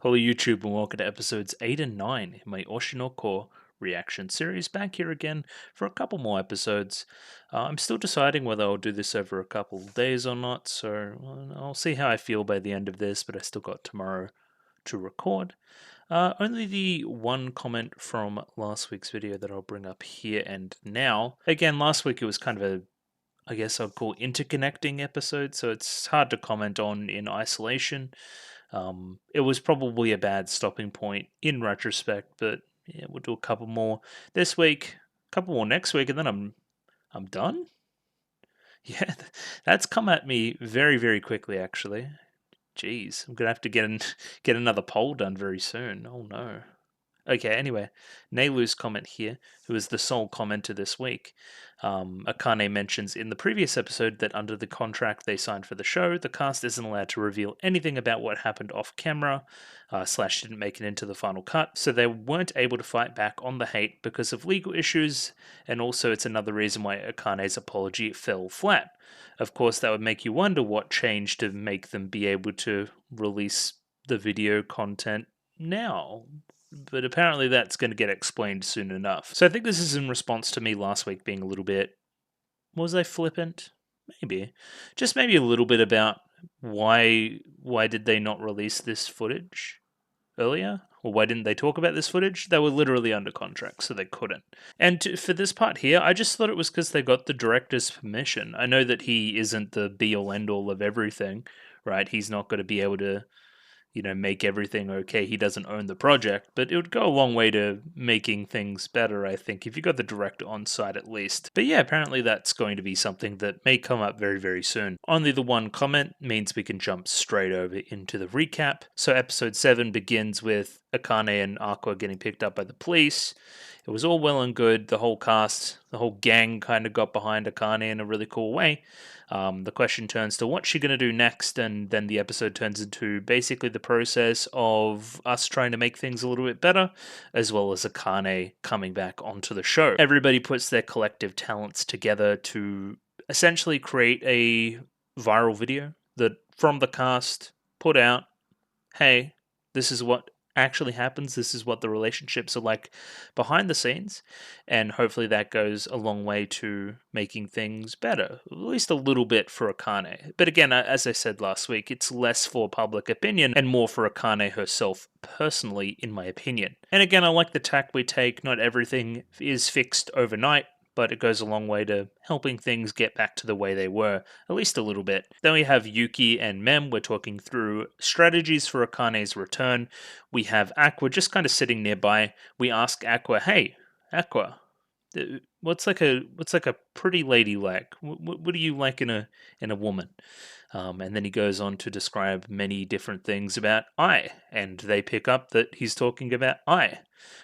Hello YouTube and welcome to episodes 8 and 9 in my Oshi no Ko reaction series. Back here again for a couple more episodes. I'm still deciding whether I'll do this over a couple of days or not, so I'll see how I feel by the end of this, but I still got tomorrow to record. Only the one comment from last week's video that I'll bring up here and now. Again, last week it was kind of I guess I'd call interconnecting episode, so it's hard to comment on in isolation. It was probably a bad stopping point in retrospect, but yeah, we'll do a couple more this week, a couple more next week, and then I'm done. Yeah, that's come at me very very quickly actually. Jeez, I'm gonna have to get another poll done very soon. Oh no. Okay, anyway, Neilu's comment here, who is the sole commenter this week. Akane mentions in the previous episode that under the contract they signed for the show, the cast isn't allowed to reveal anything about what happened off camera, slash didn't make it into the final cut, so they weren't able to fight back on the hate because of legal issues, and also it's another reason why Akane's apology fell flat. Of course, that would make you wonder what changed to make them be able to release the video content now, but apparently that's going to get explained soon enough. So I think this is in response to me last week being a little bit, was I flippant? Maybe. Just maybe a little bit about why did they not release this footage earlier? Or why didn't they talk about this footage? They were literally under contract, so they couldn't. And for this part here, I just thought it was because they got the director's permission. I know that he isn't the be-all end-all of everything, right? He's not going to be able to make everything okay. He doesn't own the project, but it would go a long way to making things better, I think, if you got the director on site at least. But yeah, apparently that's going to be something that may come up very, very soon. Only the one comment means we can jump straight over into the recap. So episode 7 begins with Akane and Aqua getting picked up by the police. It was all well and good. The whole cast, the whole gang kind of got behind Akane in a really cool way. The question turns to what's she going to do next, and then the episode turns into basically the process of us trying to make things a little bit better, as well as Akane coming back onto the show. Everybody puts their collective talents together to essentially create a viral video that from the cast put out, hey, this is what actually happens. This is what the relationships are like behind the scenes, and hopefully that goes a long way to making things better, at least a little bit for Akane. But again, as I said last week, it's less for public opinion and more for Akane herself personally, in my opinion. And again, I like the tack we take. Not everything is fixed overnight, but it goes a long way to helping things get back to the way they were, at least a little bit. Then we have Yuki and Mem. We're talking through strategies for Akane's return. We have Aqua just kind of sitting nearby. We ask Aqua, "Hey, Aqua, what's like a pretty lady like? What do you like in a woman?" And then he goes on to describe many different things about I, and they pick up that he's talking about I,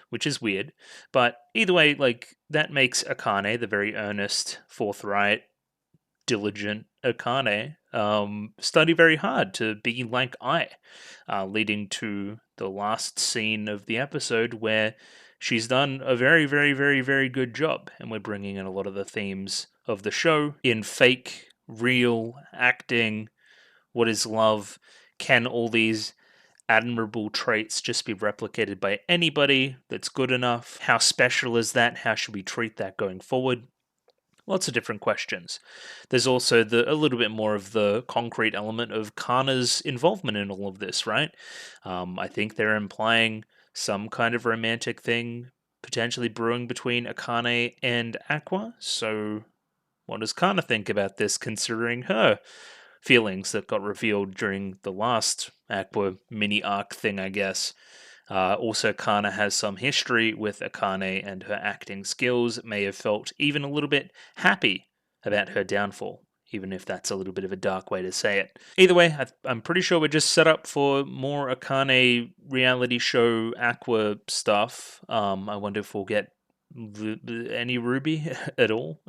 which is weird. But either way, like that makes Akane, the very earnest, forthright, diligent Akane, study very hard to be like I, leading to the last scene of the episode where she's done a very, very, very, very good job, and we're bringing in a lot of the themes of the show in fake, real acting. What is love? Can all these admirable traits just be replicated by anybody that's good enough? How special is that? How should we treat that going forward? Lots of different questions. There's also a little bit more of the concrete element of Kana's involvement in all of this, right? I think they're implying some kind of romantic thing potentially brewing between Akane and Aqua. So what does Kana think about this, considering her feelings that got revealed during the last Aqua mini arc thing, I guess? Also, Kana has some history with Akane, and her acting skills may have felt even a little bit happy about her downfall, even if that's a little bit of a dark way to say it. Either way, I'm pretty sure we're just set up for more Akane reality show Aqua stuff. I wonder if we'll get any Ruby at all.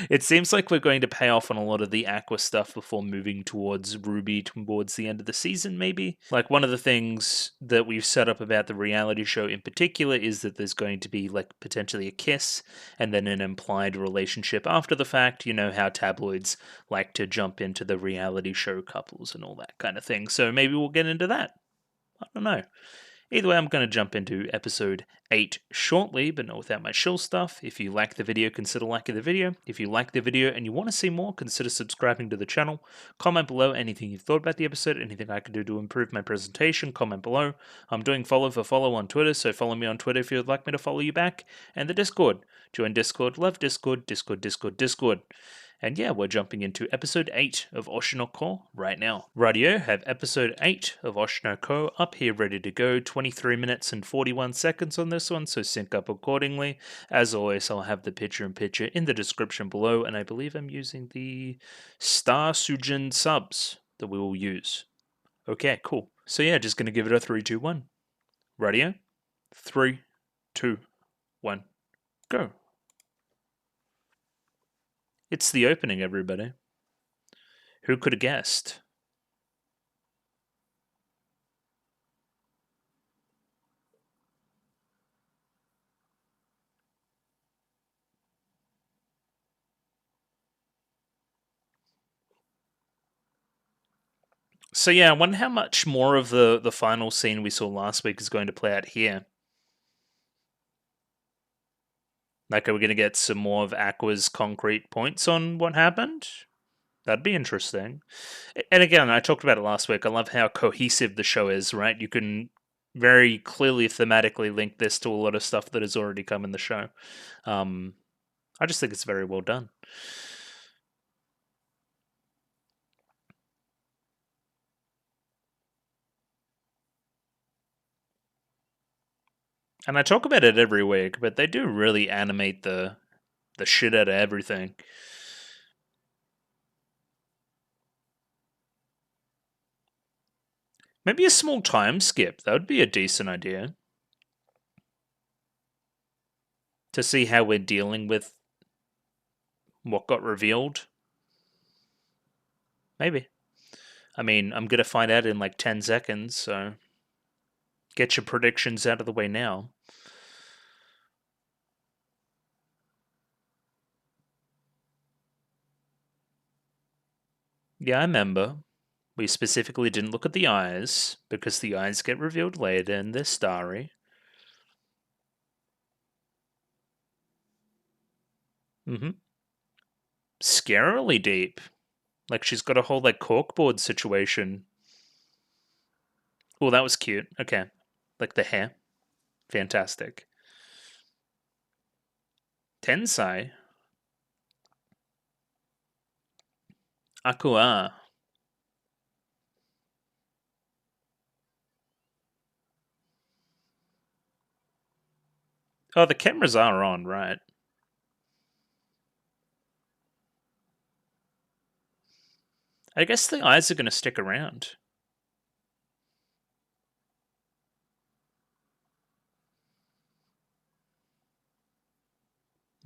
It seems like we're going to pay off on a lot of the Aqua stuff before moving towards Ruby towards the end of the season, maybe. Like one of the things that we've set up about the reality show in particular is that there's going to be like potentially a kiss and then an implied relationship after the fact. You know how tabloids like to jump into the reality show couples and all that kind of thing. So maybe we'll get into that. I don't know. Either way, I'm going to jump into episode 8 shortly, but not without my shill stuff. If you like the video, consider liking the video. If you like the video and you want to see more, consider subscribing to the channel. Comment below anything you've thought about the episode, anything I can do to improve my presentation. Comment below. I'm doing follow for follow on Twitter, so follow me on Twitter if you'd like me to follow you back. And the Discord. Join Discord, love Discord, Discord, Discord, Discord. And yeah, we're jumping into episode 8 of Oshi no Ko right now. Rightio, have episode 8 of Oshi no Ko up here ready to go. 23 minutes and 41 seconds on this one, so sync up accordingly. As always, I'll have the picture-in-picture in the description below, and I believe I'm using the Star Sujin subs that we will use. Okay, cool. So yeah, just going to give it a 3, 2, 1. Rightio? 3, 2, 1, go. It's the opening, everybody. Who could have guessed? So yeah, I wonder how much more of the final scene we saw last week is going to play out here. Like, are we going to get some more of Aqua's concrete points on what happened? That'd be interesting. And again, I talked about it last week. I love how cohesive the show is, right? You can very clearly thematically link this to a lot of stuff that has already come in the show. I just think it's very well done. And I talk about it every week, but they do really animate the shit out of everything. Maybe a small time skip. That would be a decent idea. To see how we're dealing with what got revealed. Maybe. I mean, I'm going to find out in like 10 seconds, so get your predictions out of the way now. Yeah, I remember. We specifically didn't look at the eyes, because the eyes get revealed later and they're starry. Mm-hmm. Scarily deep. Like she's got a whole like corkboard situation. Oh, that was cute. Okay. Like the hair. Fantastic. Tensai. Aqua. Oh, the cameras are on, right? I guess the eyes are going to stick around.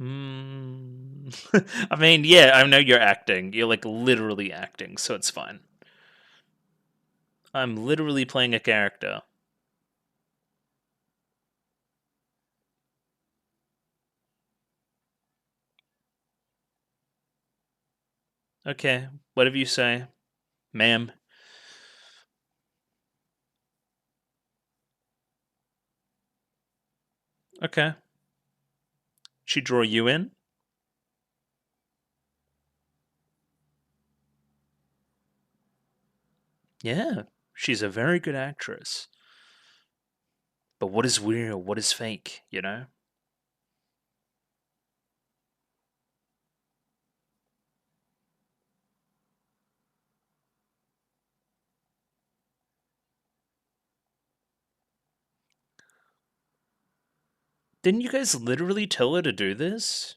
I mean, yeah, I know you're acting. You're like literally acting, so it's fine. I'm literally playing a character. Okay, whatever you say, ma'am. Okay. She draw you in? Yeah, she's a very good actress. But what is real? What is fake, you know? Didn't you guys literally tell her to do this?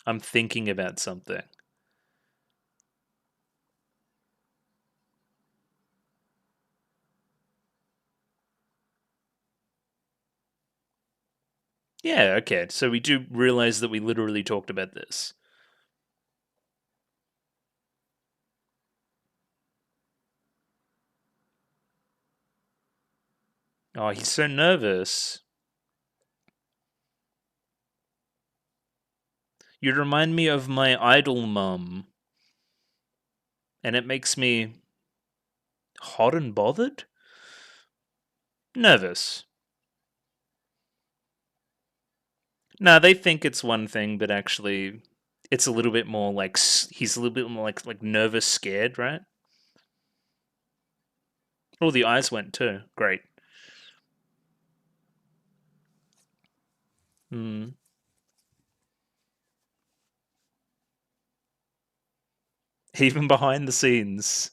I'm thinking about something. Yeah, okay, so we do realize that we literally talked about this. Oh, he's so nervous. You remind me of my idol mum. And it makes me hot and bothered? Nervous. No, they think it's one thing, but actually, it's a little bit more like he's a little bit more like nervous, scared, right? Oh, the eyes went too. Great. Hmm. Even behind the scenes.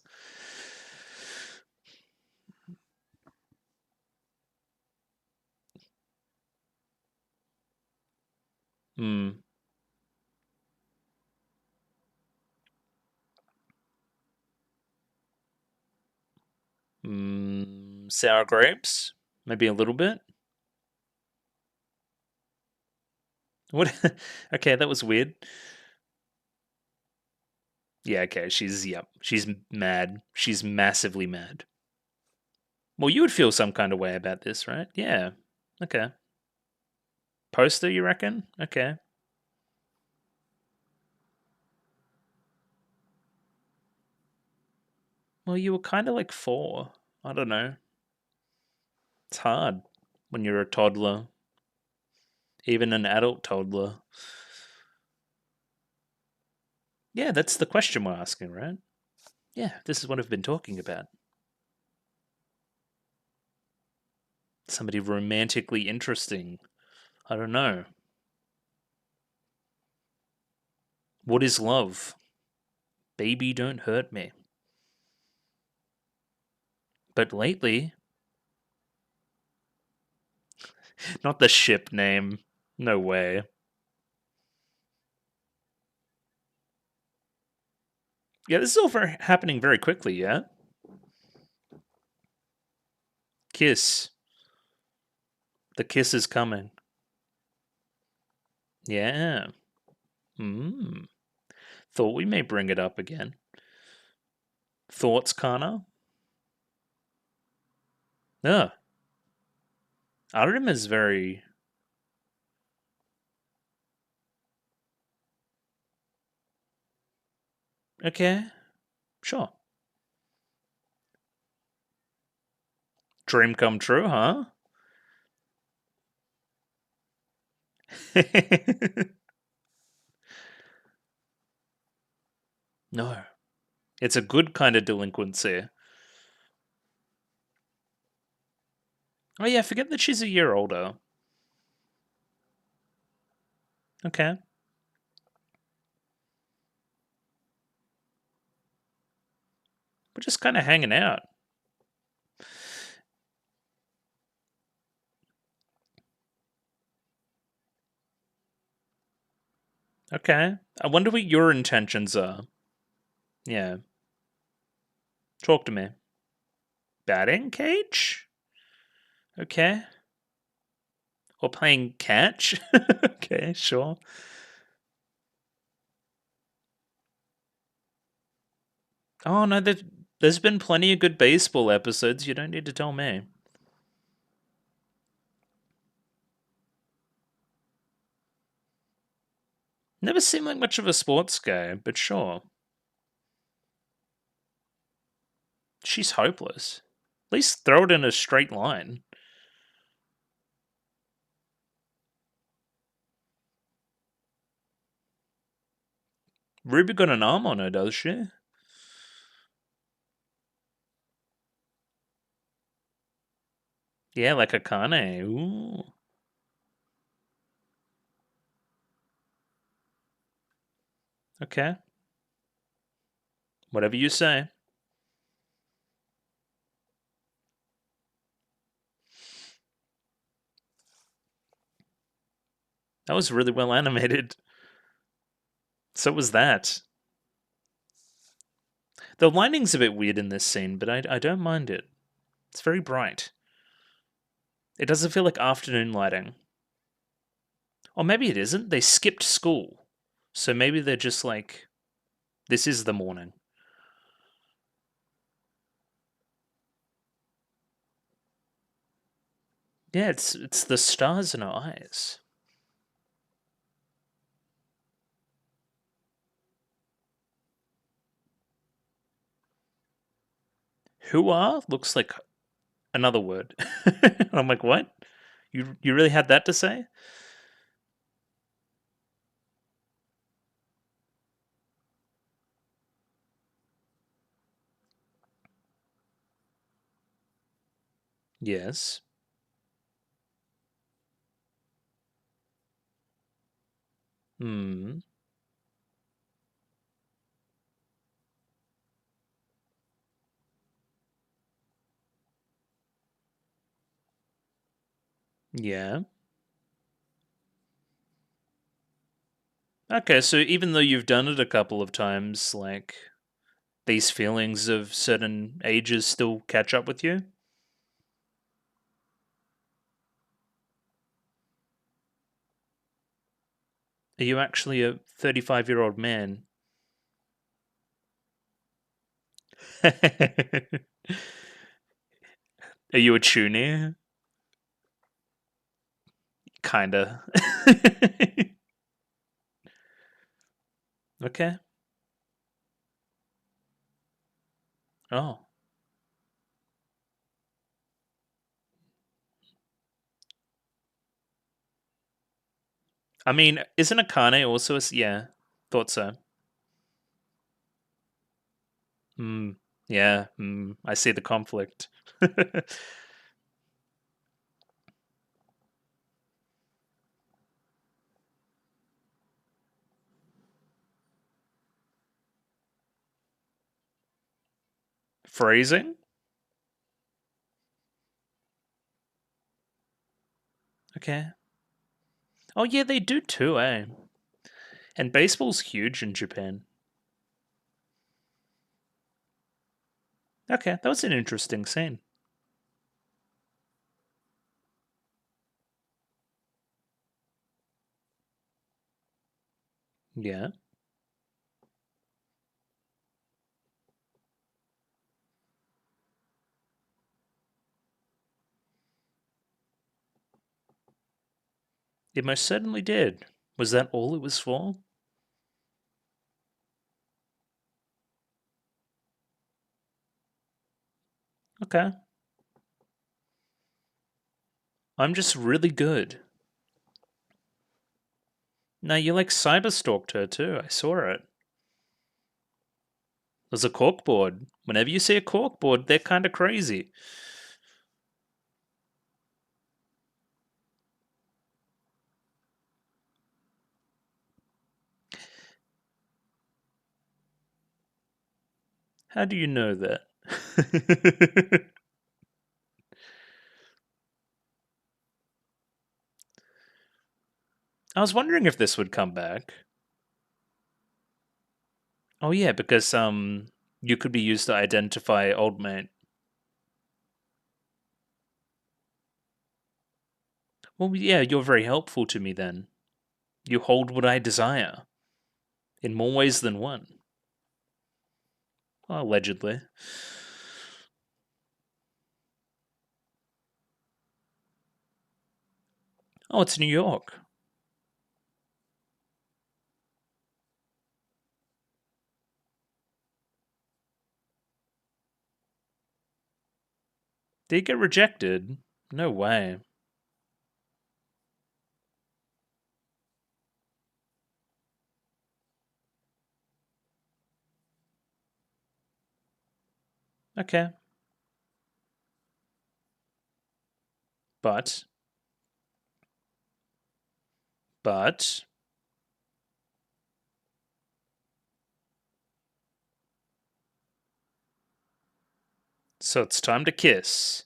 Hmm. Sour grapes? Maybe a little bit. What? Okay, that was weird. Yeah, okay, she's mad. She's massively mad. Well, you would feel some kind of way about this, right? Yeah. Okay. Poster, you reckon? Okay. Well, you were kind of like 4. I don't know. It's hard when you're a toddler, even an adult toddler. Yeah, that's the question we're asking, right? Yeah, this is what I've been talking about. Somebody romantically interesting. I don't know. What is love? Baby, don't hurt me. But lately, not the ship name. No way. Yeah, this is all happening very quickly, yeah? Kiss. The kiss is coming. Yeah. Hmm. Thought we may bring it up again. Thoughts, Kana? Ugh. Artem is very. Okay, sure. Dream come true, huh? No. It's a good kind of delinquency. Oh, yeah, forget that she's a year older. Okay. We're just kind of hanging out. Okay. I wonder what your intentions are. Yeah. Talk to me. Batting cage? Okay. Or playing catch? Okay, sure. Oh, no, there's been plenty of good baseball episodes. You don't need to tell me. Never seemed like much of a sports guy, but sure. She's hopeless. At least throw it in a straight line. Ruby got an arm on her, does she? Yeah, like a Kane. Ooh. Okay. Whatever you say. That was really well animated. So was that. The lighting's a bit weird in this scene, but I don't mind it. It's very bright. It doesn't feel like afternoon lighting. Or maybe it isn't. They skipped school. So maybe they're just like, this is the morning. Yeah, it's the stars in her eyes. Hua looks like another word. I'm like, what? You really had that to say? Yes. Hmm. Yeah. Okay, so even though you've done it a couple of times, like these feelings of certain ages still catch up with you? Are you actually a 35-year-old man? Are you a tuner? Kinda. Okay. Oh. I mean, isn't Akane also a yeah, thought so. Hmm. Yeah, I see the conflict. Phrasing? Okay. Oh yeah, they do too, eh? And baseball's huge in Japan. Okay, that was an interesting scene. Yeah. It most certainly did. Was that all it was for? Okay. I'm just really good. No, you like cyberstalked her too. I saw it. There's a corkboard. Whenever you see a corkboard, they're kind of crazy. How do you know that? I was wondering if this would come back. Oh yeah, because you could be used to identify old mate. Well, yeah, you're very helpful to me then. You hold what I desire in more ways than one. Well, allegedly. Oh, it's New York. Did you get rejected? No way. Okay. But, but, so it's time to kiss.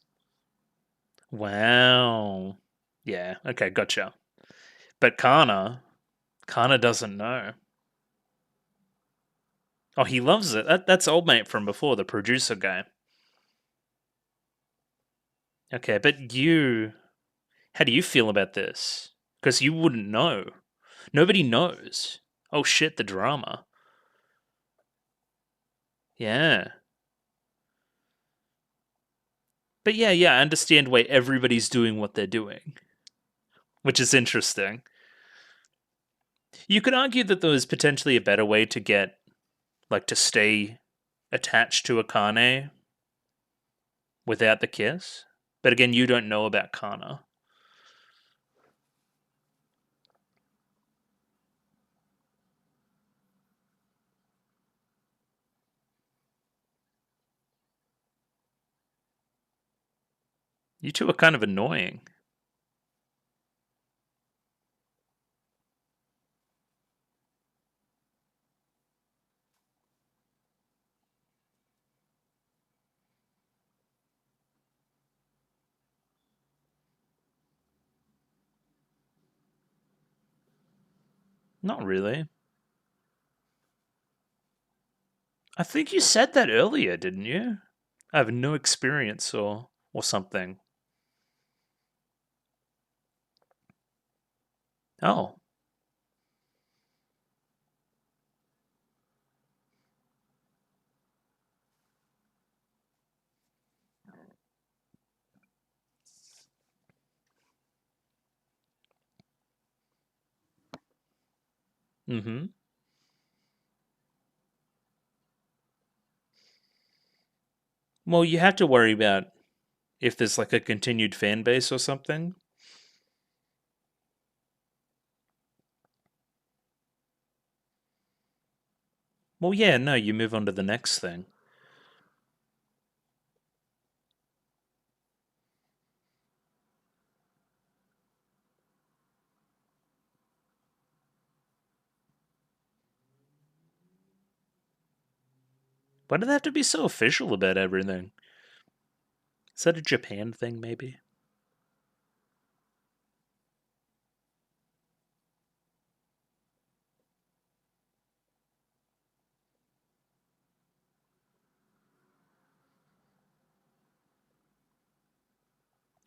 Wow. Yeah, okay, gotcha. But Kana doesn't know. Oh, he loves it. That's old mate from before, the producer guy. Okay, but how do you feel about this? Because you wouldn't know. Nobody knows. Oh shit, the drama. Yeah. But yeah, I understand why everybody's doing what they're doing, which is interesting. You could argue that there was potentially a better way to get, like, to stay attached to Akane. without the kiss. But again, you don't know about Kana. You two are kind of annoying. Not really. I think you said that earlier, didn't you? I have no experience or something. Oh. Mm-hmm. Well, you have to worry about if there's like a continued fan base or something. Well, yeah, no, you move on to the next thing. Why do they have to be so official about everything? Is that a Japan thing, maybe?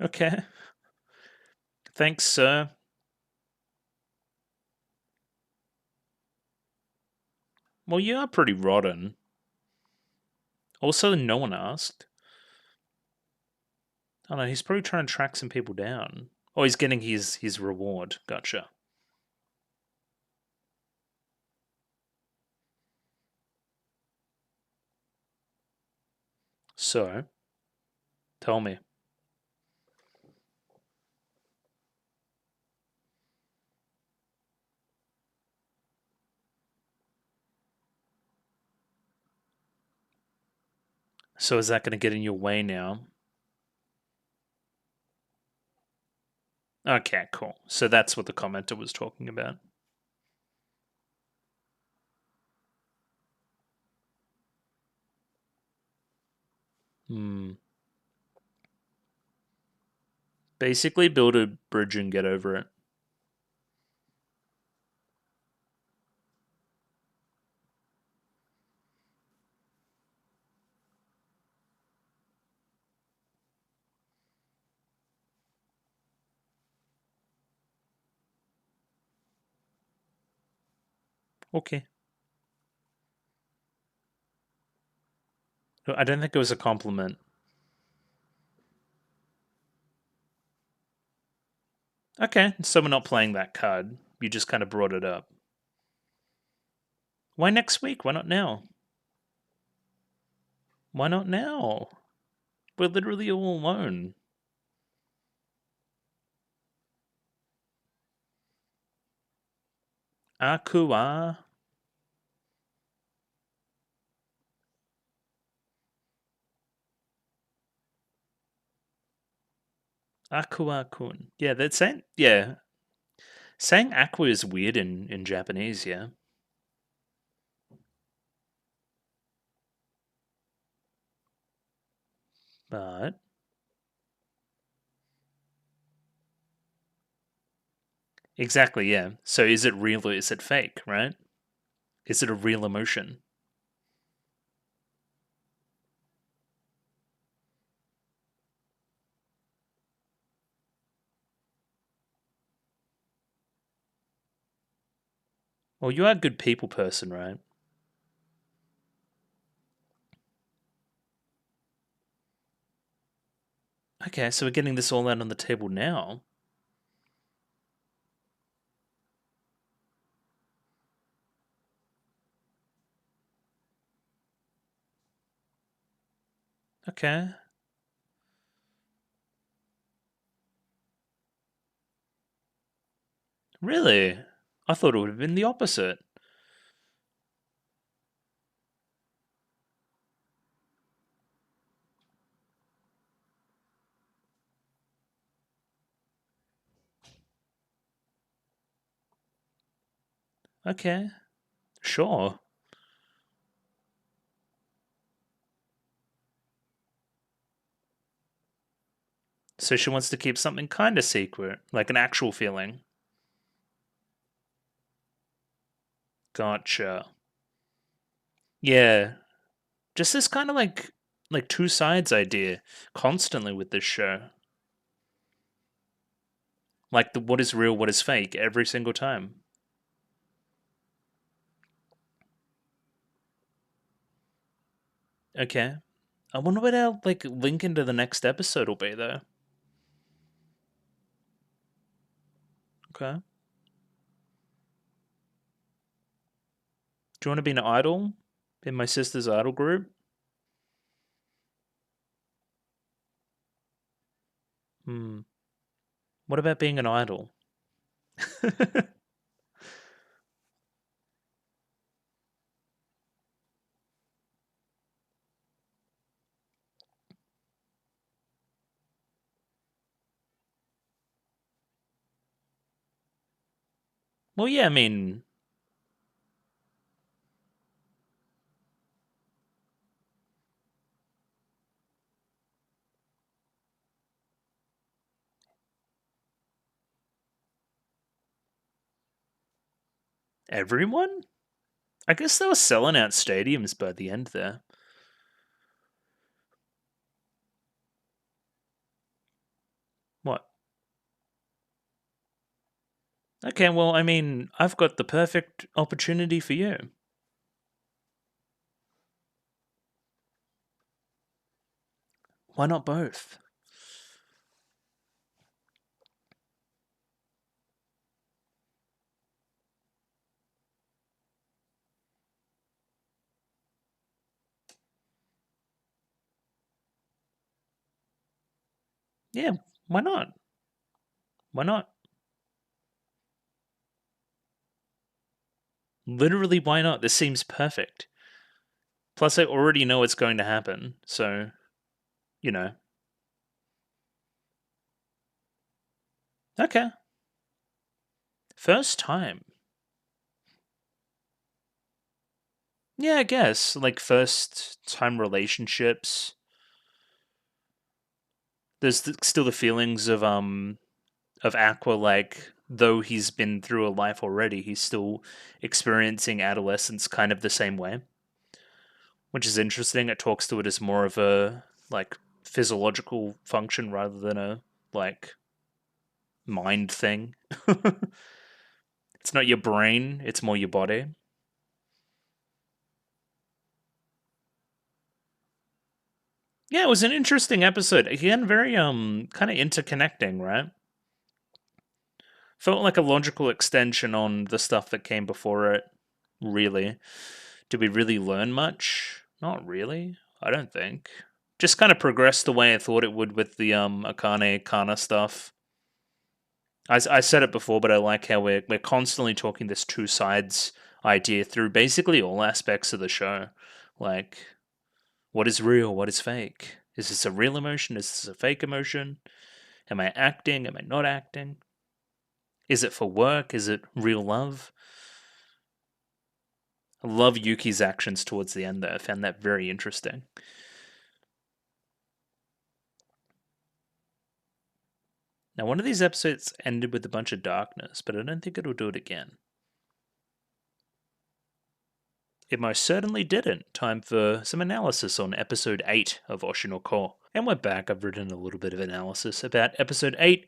Okay. Thanks, sir. Well, you are pretty rotten. Also, no one asked. Oh no, he's probably trying to track some people down. Oh, he's getting his reward. Gotcha. So, tell me. So is that going to get in your way now? Okay, cool. So that's what the commenter was talking about. Hmm. Basically, build a bridge and get over it. Okay. I don't think it was a compliment. Okay, so we're not playing that card. You just kind of brought it up. Why next week? Why not now? Why not now? We're literally all alone. Akua. Aqua kun. Yeah, that's saying. Yeah, saying aqua is weird in Japanese. Yeah, but exactly. Yeah. So is it real or is it fake? Right? Is it a real emotion? Well, you are a good people person, right? Okay, so we're getting this all out on the table now. Okay. Really? I thought it would have been the opposite. Okay, sure. So she wants to keep something kind of secret, like an actual feeling. Gotcha. Yeah, just this kind of like two sides idea constantly with this show. Like the what is real, what is fake every single time. Okay. I wonder what our like link into the next episode will be though. Okay. Do you want to be an idol in my sister's idol group? Hmm. What about being an idol? Well, yeah, I mean, everyone? I guess they were selling out stadiums by the end there. What? Okay, well, I mean, I've got the perfect opportunity for you. Why not both? Yeah, why not? Why not? Literally, why not? This seems perfect. Plus, I already know what's going to happen, so, you know. Okay. First time. Yeah, I guess. Like, first time relationships. There's still the feelings of Aqua, like, though he's been through a life already, he's still experiencing adolescence kind of the same way, which is interesting. It talks to it as more of a, like, physiological function rather than a, like, mind thing. It's not your brain, it's more your body. Yeah, it was an interesting episode. Again, very kind of interconnecting, right? Felt like a logical extension on the stuff that came before it, really. Did we really learn much? Not really. I don't think. Just kind of progressed the way I thought it would with the Akane Kana stuff. I said it before, but I like how we're constantly talking this two sides idea through basically all aspects of the show. Like, what is real? What is fake? Is this a real emotion? Is this a fake emotion? Am I acting? Am I not acting? Is it for work? Is it real love? I love Yuki's actions towards the end there. I found that very interesting. Now, one of these episodes ended with a bunch of darkness, but I don't think it'll do it again. It most certainly didn't. Time for some analysis on episode 8 of Oshinoko. And we're back. I've written a little bit of analysis about episode 8,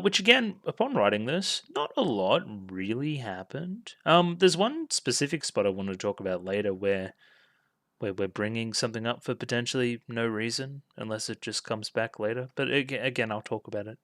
which again, upon writing this, not a lot really happened. There's one specific spot I want to talk about later where we're bringing something up for potentially no reason, unless it just comes back later. But again, I'll talk about it.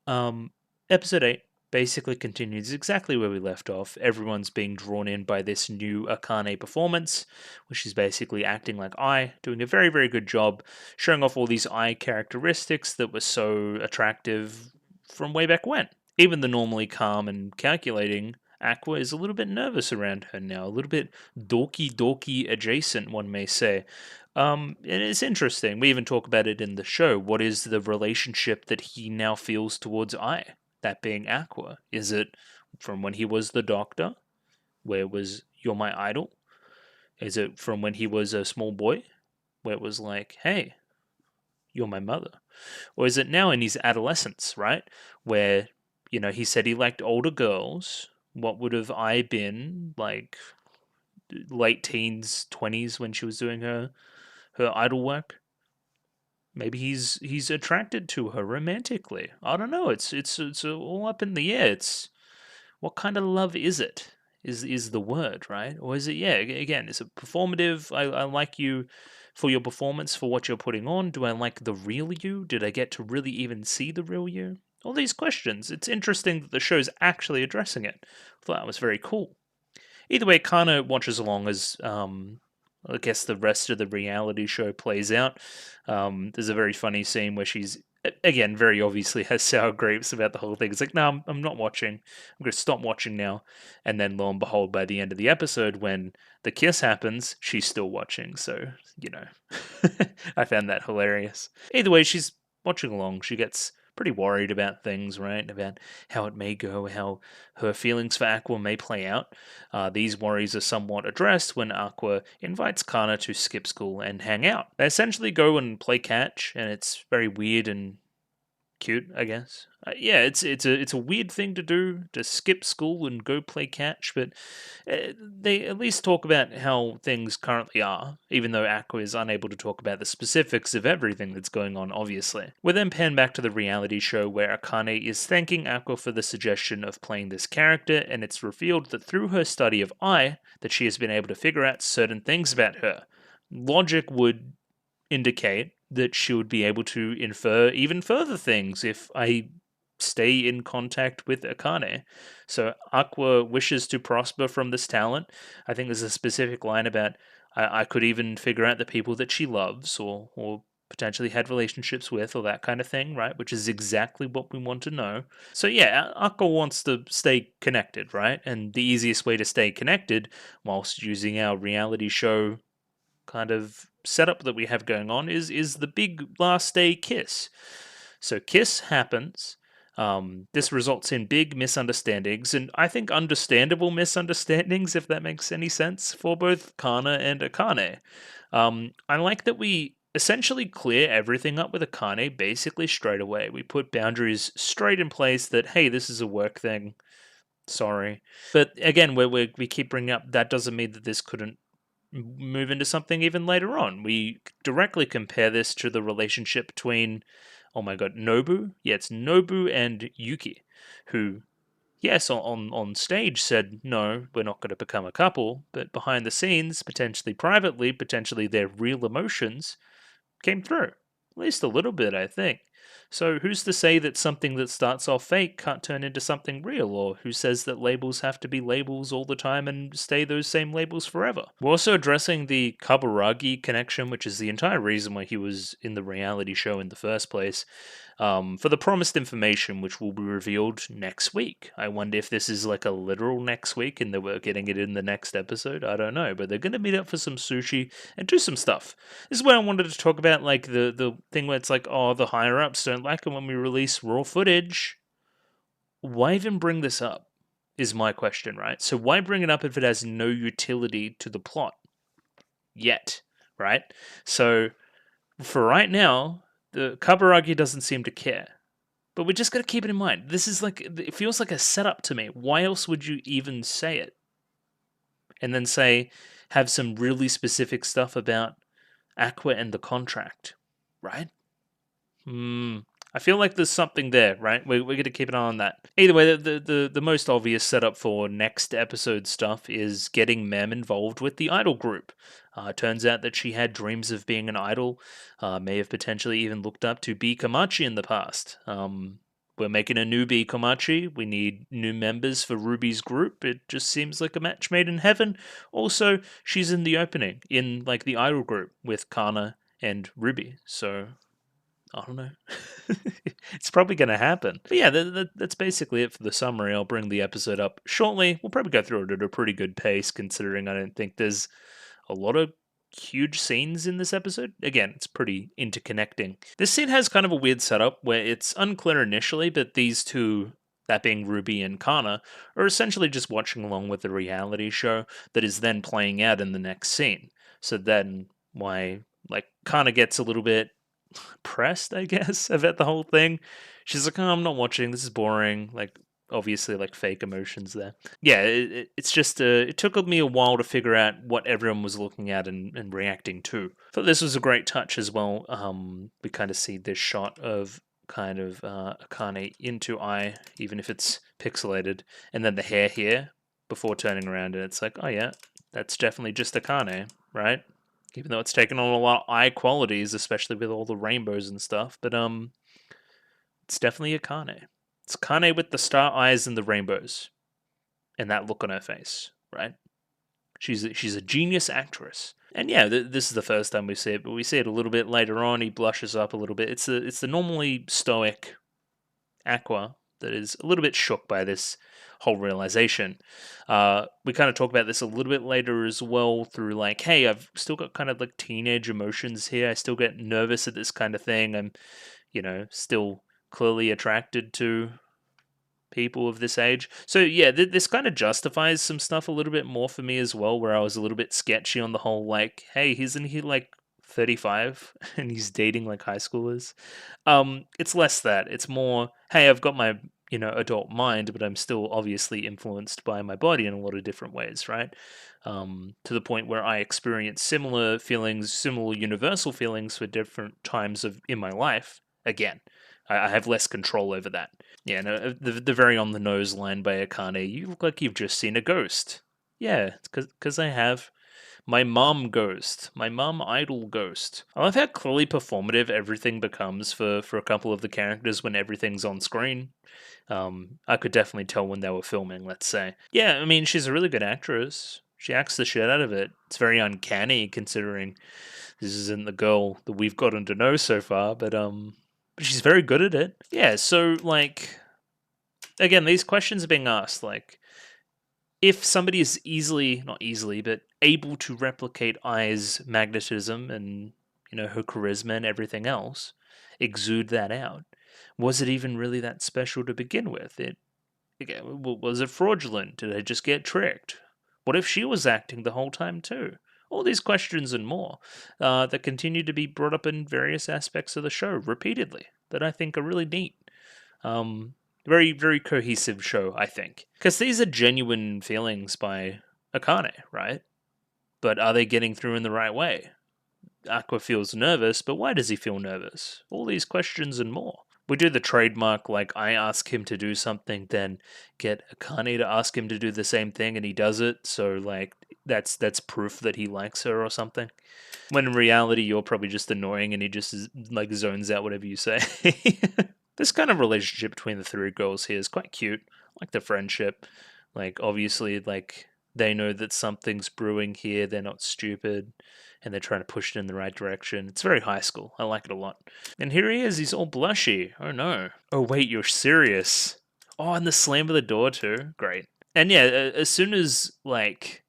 Um, episode 8 basically continues exactly where we left off. Everyone's being drawn in by this new Akane performance, which is basically acting like I, doing a very, very good job, showing off all these I characteristics that were so attractive from way back when. even the normally calm and calculating Aqua is a little bit nervous around her now, a little bit dorky adjacent, one may say. And it's interesting. We even talk about it in the show. What is the relationship that he now feels towards I? That being Aqua. Is it from when he was the doctor, where it was "You're my idol"? Is it from when he was a small boy, where it was like, "Hey, you're my mother"? Or is it now in his adolescence, right? Where, he said he liked older girls. What would have I been like late teens, 20s when she was doing her idol work? Maybe he's attracted to her romantically. I don't know. It's all up in the air. It's what kind of love is it? Is the word, right? Or is it, yeah, again, is it performative? I like you for your performance, for what you're putting on. Do I like the real you? Did I get to really even see the real you? All these questions. It's interesting that the show's actually addressing it. I thought that was very cool. Either way, Kana watches along as I guess the rest of the reality show plays out. There's a very funny scene where she's again very obviously has sour grapes about the whole thing. It's like, no, I'm not watching. I'm going to stop watching now. And then lo and behold, by the end of the episode, when the kiss happens, she's still watching. So I found that hilarious. Either way, she's watching along. She gets pretty worried about things, right? About how it may go, how her feelings for Aqua may play out. These worries are somewhat addressed when Aqua invites Kana to skip school and hang out. They essentially go and play catch, and it's very weird and cute, I guess. Yeah, it's a weird thing to do, to skip school and go play catch, but they at least talk about how things currently are, even though Aqua is unable to talk about the specifics of everything that's going on, obviously. We then pan back to the reality show where Akane is thanking Aqua for the suggestion of playing this character, and it's revealed that through her study of I, that she has been able to figure out certain things about her. Logic would indicate that she would be able to infer even further things if I stay in contact with Akane. So Aqua wishes to prosper from this talent. I think there's a specific line about I could even figure out the people that she loves or potentially had relationships with or that kind of thing, right? Which is exactly what we want to know. So yeah, Aqua wants to stay connected, right? And the easiest way to stay connected whilst using our reality show kind of setup that we have going on is the big last day kiss. So kiss happens. This results in big misunderstandings, and I think understandable misunderstandings, if that makes any sense, for both Kana and Akane. I like that we essentially clear everything up with Akane basically straight away. We put boundaries straight in place that, hey, this is a work thing. Sorry. But again, we keep bringing up that doesn't mean that this couldn't move into something even later on. We directly compare this to the relationship between, oh my god, Nobu? Yeah, it's Nobu and Yuki, who, yes, on stage said, no, we're not going to become a couple, but behind the scenes, potentially privately, potentially their real emotions came through. At least a little bit, I think. So who's to say that something that starts off fake can't turn into something real? Or who says that labels have to be labels all the time and stay those same labels forever? We're also addressing the Kaburagi connection, which is the entire reason why he was in the reality show in the first place, for the promised information, which will be revealed next week. I wonder if this is like a literal next week and that we're getting it in the next episode. I don't know, but they're going to meet up for some sushi and do some stuff. This is where I wanted to talk about like the thing where it's like, oh, the higher ups don't like it when we release raw footage. Why even bring this up? Is my question, right? So why bring it up if it has no utility to the plot yet, right? So for right now, the Kaburagi doesn't seem to care. But we just got to keep it in mind. This is like, it feels like a setup to me. Why else would you even say it? And then say, have some really specific stuff about Aqua and the contract, right? I feel like there's something there, right? We're going to keep an eye on that. Either way, the most obvious setup for next episode stuff is getting Mem involved with the idol group. Turns out that she had dreams of being an idol, may have potentially even looked up to B. Komachi in the past. We're making a new B. Komachi. We need new members for Ruby's group. It just seems like a match made in heaven. Also, she's in the opening, in like the idol group with Kana and Ruby. So I don't know. It's probably going to happen. But yeah, that's basically it for the summary. I'll bring the episode up shortly. We'll probably go through it at a pretty good pace, considering I don't think there's a lot of huge scenes in this episode. Again, it's pretty interconnecting. This scene has kind of a weird setup where it's unclear initially, but these two, that being Ruby and Kana, are essentially just watching along with the reality show that is then playing out in the next scene. So then why like Kana gets a little bit pressed, I guess, about the whole thing. She's like, "Oh, I'm not watching. This is boring." Like, obviously, like fake emotions there. Yeah, it's just it took me a while to figure out what everyone was looking at and reacting to. Thought this was a great touch as well. We kind of see this shot of kind of Akane into eye, even if it's pixelated, and then the hair here before turning around, and it's like, oh yeah, that's definitely just Akane, right? Even though it's taken on a lot of eye qualities, especially with all the rainbows and stuff. But it's definitely Akane. It's Akane with the star eyes and the rainbows, and that look on her face, right? She's a genius actress. And yeah, this is the first time we see it, but we see it a little bit later on. He blushes up a little bit. It's the normally stoic Aqua that is a little bit shook by this whole realization. We kind of talk about this a little bit later as well through like, hey, I've still got kind of like teenage emotions here. I still get nervous at this kind of thing. I'm, still clearly attracted to people of this age. So yeah, this kind of justifies some stuff a little bit more for me as well, where I was a little bit sketchy on the whole like, hey, isn't he like 35 and he's dating like high schoolers? It's less that. It's more, hey, I've got my, adult mind, but I'm still obviously influenced by my body in a lot of different ways, right? To the point where I experience similar feelings, similar universal feelings for different times in my life. Again, I have less control over that. Yeah, no, the very on the nose line by Akane, you look like you've just seen a ghost. Yeah, because I have. My mom ghost. My mom idol ghost. I love how clearly performative everything becomes for a couple of the characters when everything's on screen. I could definitely tell when they were filming, let's say. Yeah, I mean, she's a really good actress. She acts the shit out of it. It's very uncanny considering this isn't the girl that we've gotten to know so far, but she's very good at it. Yeah, so like again, these questions are being asked like if somebody is not easily, but able to replicate Ai's magnetism and her charisma and everything else, exude that out, was it even really that special to begin with? Was it fraudulent? Did I just get tricked? What if she was acting the whole time too? All these questions and more that continue to be brought up in various aspects of the show repeatedly that I think are really neat. Very, very cohesive show, I think. Because these are genuine feelings by Akane, right? But are they getting through in the right way? Aqua feels nervous, but why does he feel nervous? All these questions and more. We do the trademark, like I ask him to do something, then get Akane to ask him to do the same thing, and he does it. So like that's proof that he likes her or something. When in reality, you're probably just annoying, and he just like zones out whatever you say. This kind of relationship between the three girls here is quite cute. I like the friendship. Like obviously, like they know that something's brewing here. They're not stupid, and they're trying to push it in the right direction. It's very high school. I like it a lot. And here he is. He's all blushy. Oh no. Oh wait, you're serious. Oh, and the slam of the door too. Great. And yeah, as soon as like,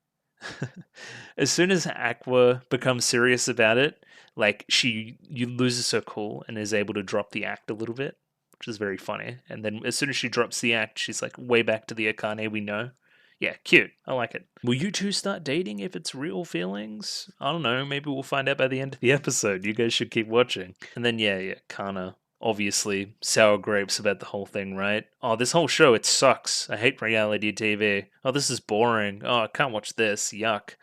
as soon as Aqua becomes serious about it, like you loses her cool and is able to drop the act a little bit, which is very funny. And then as soon as she drops the act, she's like way back to the Akane we know. Yeah, cute. I like it. Will you two start dating if it's real feelings? I don't know. Maybe we'll find out by the end of the episode. You guys should keep watching. And then, yeah, Kana. Obviously, sour grapes about the whole thing, right? Oh, this whole show, it sucks. I hate reality TV. Oh, this is boring. Oh, I can't watch this. Yuck.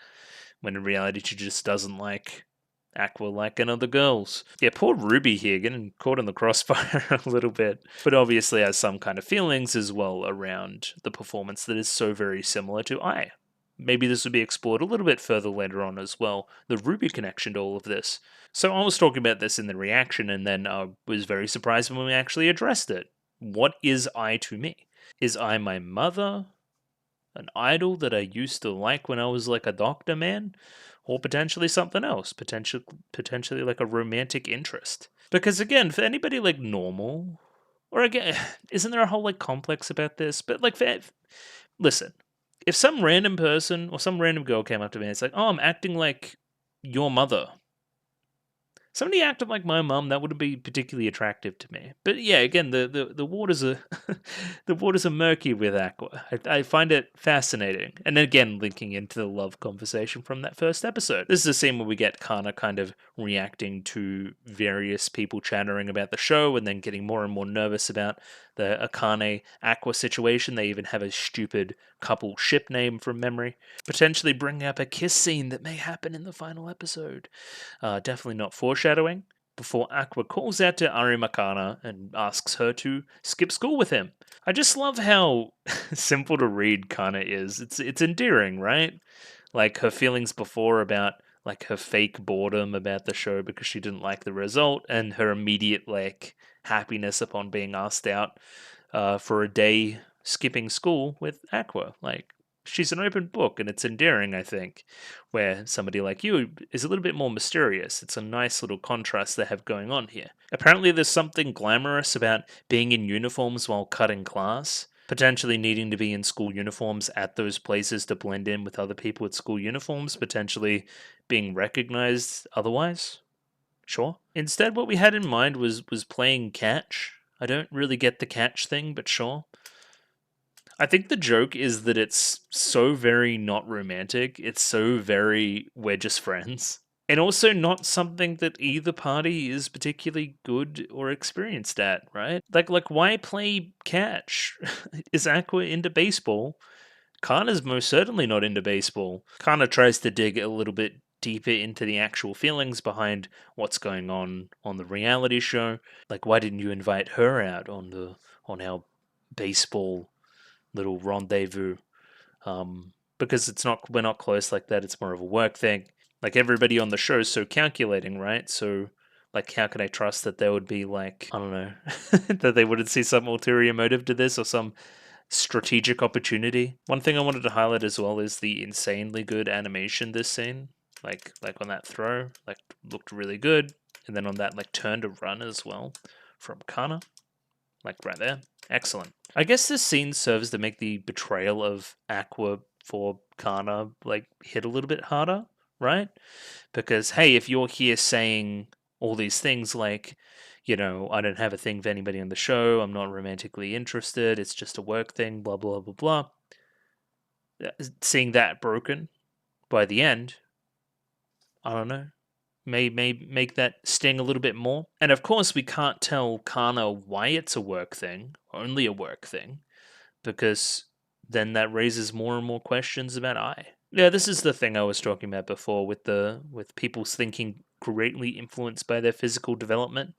When in reality, she just doesn't like Aqua liking other girls. Yeah, poor Ruby here, getting caught in the crossfire a little bit. But obviously has some kind of feelings as well around the performance that is so very similar to Ai. Maybe this will be explored a little bit further later on as well, the Ruby connection to all of this. So I was talking about this in the reaction, and then I was very surprised when we actually addressed it. What is Ai to me? Is Ai my mother? An idol that I used to like when I was like a doctor man? or potentially something else, potentially like a romantic interest. Because again, for anybody like normal, or again, isn't there a whole like complex about this? But like, listen, if some random person or some random girl came up to me and it's like, "Oh, I'm acting like your mother," somebody acted like my mum, that wouldn't be particularly attractive to me. But yeah, again, the waters are the waters are murky with Aqua. I find it fascinating. And then again, linking into the love conversation from that first episode. This is a scene where we get Kana kind of reacting to various people chattering about the show and then getting more and more nervous about the Akane Aqua situation. They even have a stupid couple ship name from memory. Potentially bring up a kiss scene that may happen in the final episode. Definitely not foreshadowing. Before Aqua calls out to Arimakana and asks her to skip school with him. I just love how simple to read Kana is. It's endearing, right? Like her feelings before about like her fake boredom about the show because she didn't like the result, and her immediate like happiness upon being asked out for a day skipping school with Aqua. Like she's an open book, and it's endearing, I think, where somebody like you is a little bit more mysterious. It's a nice little contrast they have going on here. Apparently, there's something glamorous about being in uniforms while cutting class, potentially needing to be in school uniforms at those places to blend in with other people with school uniforms, potentially being recognized otherwise. Sure. Instead, what we had in mind was playing catch. I don't really get the catch thing, but sure. I think the joke is that it's so very not romantic. It's so very we're just friends. And also not something that either party is particularly good or experienced at, right? Like why play catch? Is Aqua into baseball? Kana's most certainly not into baseball. Kana tries to dig a little bit deeper into the actual feelings behind what's going on the reality show. Like why didn't you invite her out on our baseball little rendezvous? Because we're not close like that. It's more of a work thing. Like everybody on the show is so calculating, right? So like how can I trust that they would be like, I don't know, that they wouldn't see some ulterior motive to this or some strategic opportunity. One thing I wanted to highlight as well is the insanely good animation this scene. Like on that throw, like looked really good. And then on that like turn to run as well from Kana. Like right there. Excellent. I guess this scene serves to make the betrayal of Aqua for Kana like hit a little bit harder, right? Because hey, if you're here saying all these things like, you know, I don't have a thing for anybody on the show, I'm not romantically interested, it's just a work thing, blah blah blah blah. Seeing that broken by the end, I don't know, may make that sting a little bit more. And of course, we can't tell Kana why it's a work thing, only a work thing, because then that raises more and more questions about I. Yeah, this is the thing I was talking about before with people's thinking greatly influenced by their physical development,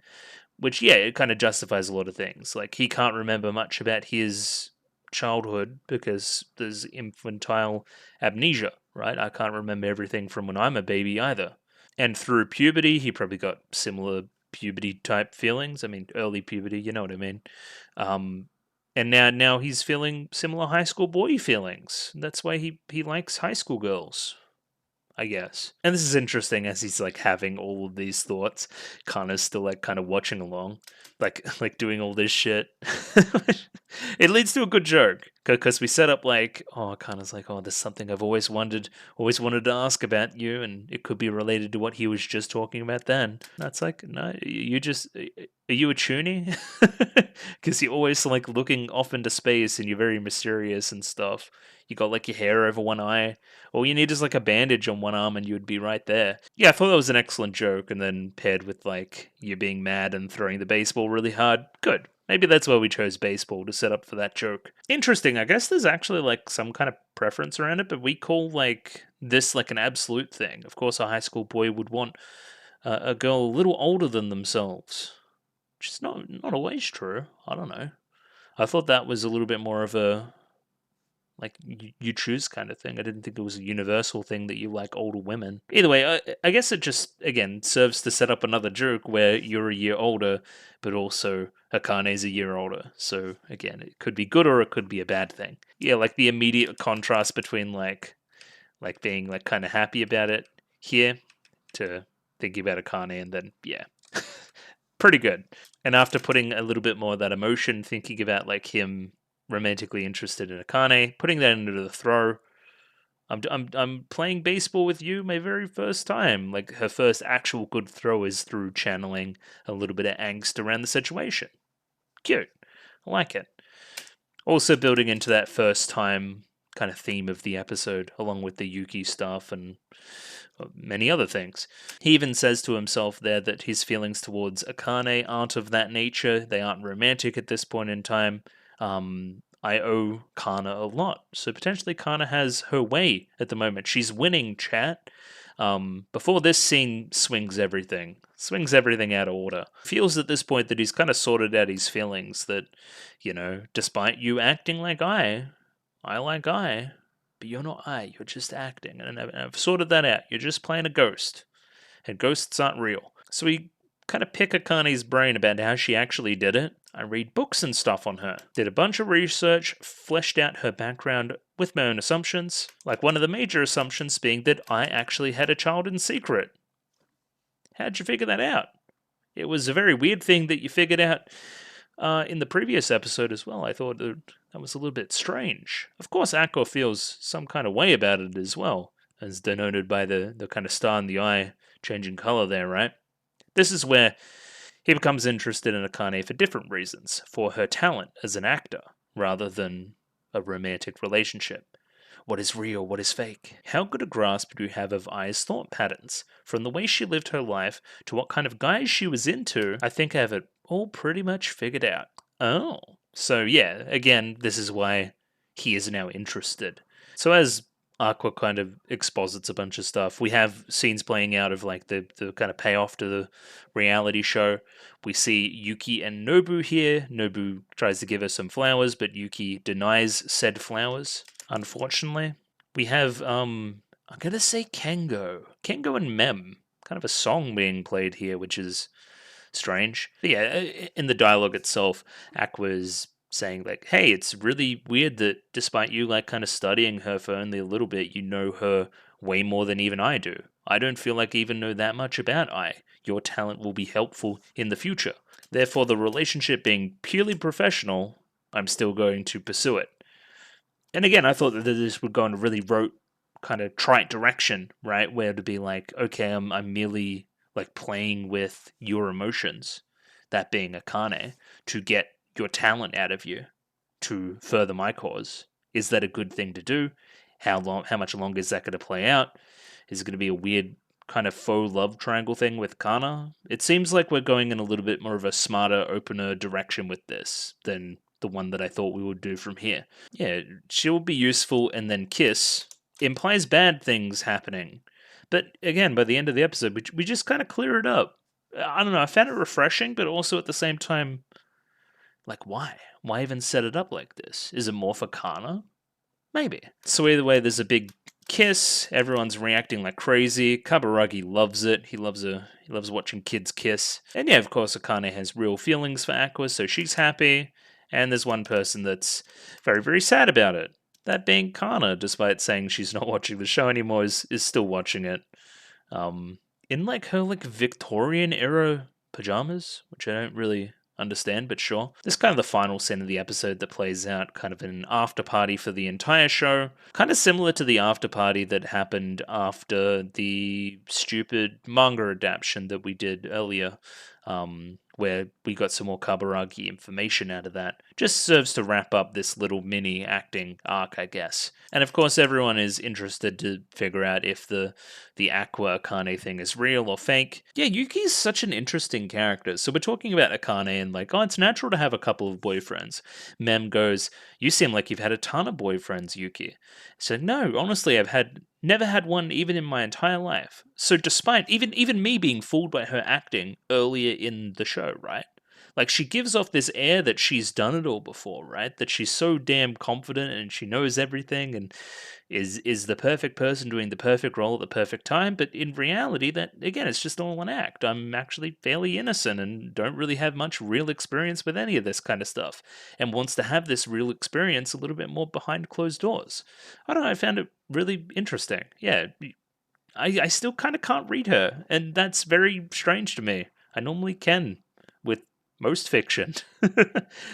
which yeah, it kind of justifies a lot of things. Like he can't remember much about his childhood because there's infantile amnesia, right? I can't remember everything from when I'm a baby either. And through puberty, he probably got similar puberty type feelings. I mean, early puberty, you know what I mean. Um, and now he's feeling similar high school boy feelings. That's why he likes high school girls, I guess. And this is interesting as he's like having all of these thoughts. Kana's still like kind of watching along, like doing all this shit. It leads to a good joke because we set up like, oh, Kana's like, oh, there's something I've always wanted to ask about you, and it could be related to what he was just talking about then. That's like, no, you just are you a toonie? Because you're always like looking off into space and you're very mysterious and stuff. You got like your hair over one eye. All you need is like a bandage on one arm and you'd be right there. Yeah, I thought that was an excellent joke, and then paired with like you being mad and throwing the baseball really hard. Good. Maybe that's why we chose baseball to set up for that joke. Interesting. I guess there's actually like some kind of preference around it, but we call like this like an absolute thing. Of course, a high school boy would want a girl a little older than themselves, which is not always true. I don't know. I thought that was a little bit more of a like you choose kind of thing. I didn't think it was a universal thing that you like older women. Either way, I guess it just again serves to set up another joke where you're a year older, but also Akane's a year older. So again, it could be good or it could be a bad thing. Yeah, like the immediate contrast between like being like kind of happy about it. here to thinking about Akane, and then, yeah, pretty good. And after putting a little bit more of that emotion, thinking about like him romantically interested in Akane, putting that into the throw. I'm playing baseball with you my very first time. Like her first actual good throw is through channeling a little bit of angst around the situation. Cute. I like it. Also building into that first time kind of theme of the episode, along with the Yuki stuff and many other things. He even says to himself there that his feelings towards Akane aren't of that nature. They aren't romantic at this point in time. I owe Kana a lot. So potentially Kana has her way at the moment. She's winning, chat. Before this scene swings everything out of order. Feels at this point that he's kind of sorted out his feelings that, despite you acting like I like I, but you're not I, you're just acting. And I've sorted that out. You're just playing a ghost. And ghosts aren't real. So we kind of pick Akane's brain about how she actually did it. I read books and stuff on her. Did a bunch of research, fleshed out her background with my own assumptions. Like one of the major assumptions being that I actually had a child in secret. How'd you figure that out? It was a very weird thing that you figured out in the previous episode as well. I thought that was a little bit strange. Of course, Aqua feels some kind of way about it as well, as denoted by the kind of star in the eye changing color there, right? This is where he becomes interested in Akane for different reasons, for her talent as an actor, rather than a romantic relationship. What is real, what is fake? How good a grasp do you have of Ai's thought patterns? From the way she lived her life to what kind of guys she was into, I think I have it all pretty much figured out. Oh. So yeah, again, this is why he is now interested. So as Aqua kind of exposits a bunch of stuff, we have scenes playing out of like the kind of payoff to the reality show. We see Yuki and Nobu here. Nobu tries to give her some flowers, but Yuki denies said flowers, unfortunately. We have, I'm gonna say Kengo. Kengo and Mem. Kind of a song being played here, which is strange. But yeah, in the dialogue itself, Aqua's saying like, hey, it's really weird that despite you like kind of studying her for only a little bit, you know her way more than even I do. I don't feel like I even know that much about I. Your talent will be helpful in the future. Therefore, the relationship being purely professional, I'm still going to pursue it. And again, I thought that this would go in a really rote, kind of trite direction, right? Where to be like, okay, I'm merely like playing with your emotions, that being Akane, to get your talent out of you to further my cause. Is that a good thing to do? How much longer is that going to play out? Is it going to be a weird kind of faux love triangle thing with Kana? It seems like we're going in a little bit more of a smarter, opener direction with this than the one that I thought we would do from here. Yeah, she'll be useful and then kiss implies bad things happening. But again, by the end of the episode, we just kind of clear it up. I don't know, I found it refreshing, but also at the same time, like, why? Why even set it up like this? Is it more for Kana? Maybe. So either way, there's a big kiss. Everyone's reacting like crazy. Kaburagi loves it. He loves watching kids kiss. And yeah, of course, Akane has real feelings for Aqua, so she's happy. And there's one person that's very, very sad about it. That being Kana, despite saying she's not watching the show anymore, is still watching it. In like her like Victorian era pajamas, which I don't really understand, but sure. This is kind of the final scene of the episode that plays out kind of an after party for the entire show. Kind of similar to the after party that happened after the stupid manga adaptation that we did earlier, where we got some more Kaburagi information out of that. Just serves to wrap up this little mini acting arc, I guess. And of course, everyone is interested to figure out if the Aqua Akane thing is real or fake. Yeah, Yuki's such an interesting character. So we're talking about Akane and like, oh, it's natural to have a couple of boyfriends. Mem goes, you seem like you've had a ton of boyfriends, Yuki. So no, honestly, never had one even in my entire life. So despite even me being fooled by her acting earlier in the show, right? Like she gives off this air that she's done it all before, right? That she's so damn confident and she knows everything and is the perfect person doing the perfect role at the perfect time. But in reality, that again, it's just all an act. I'm actually fairly innocent and don't really have much real experience with any of this kind of stuff, and wants to have this real experience a little bit more behind closed doors. I don't know. I found it really interesting. Yeah, I still kind of can't read her, and that's very strange to me. I normally can with most fiction.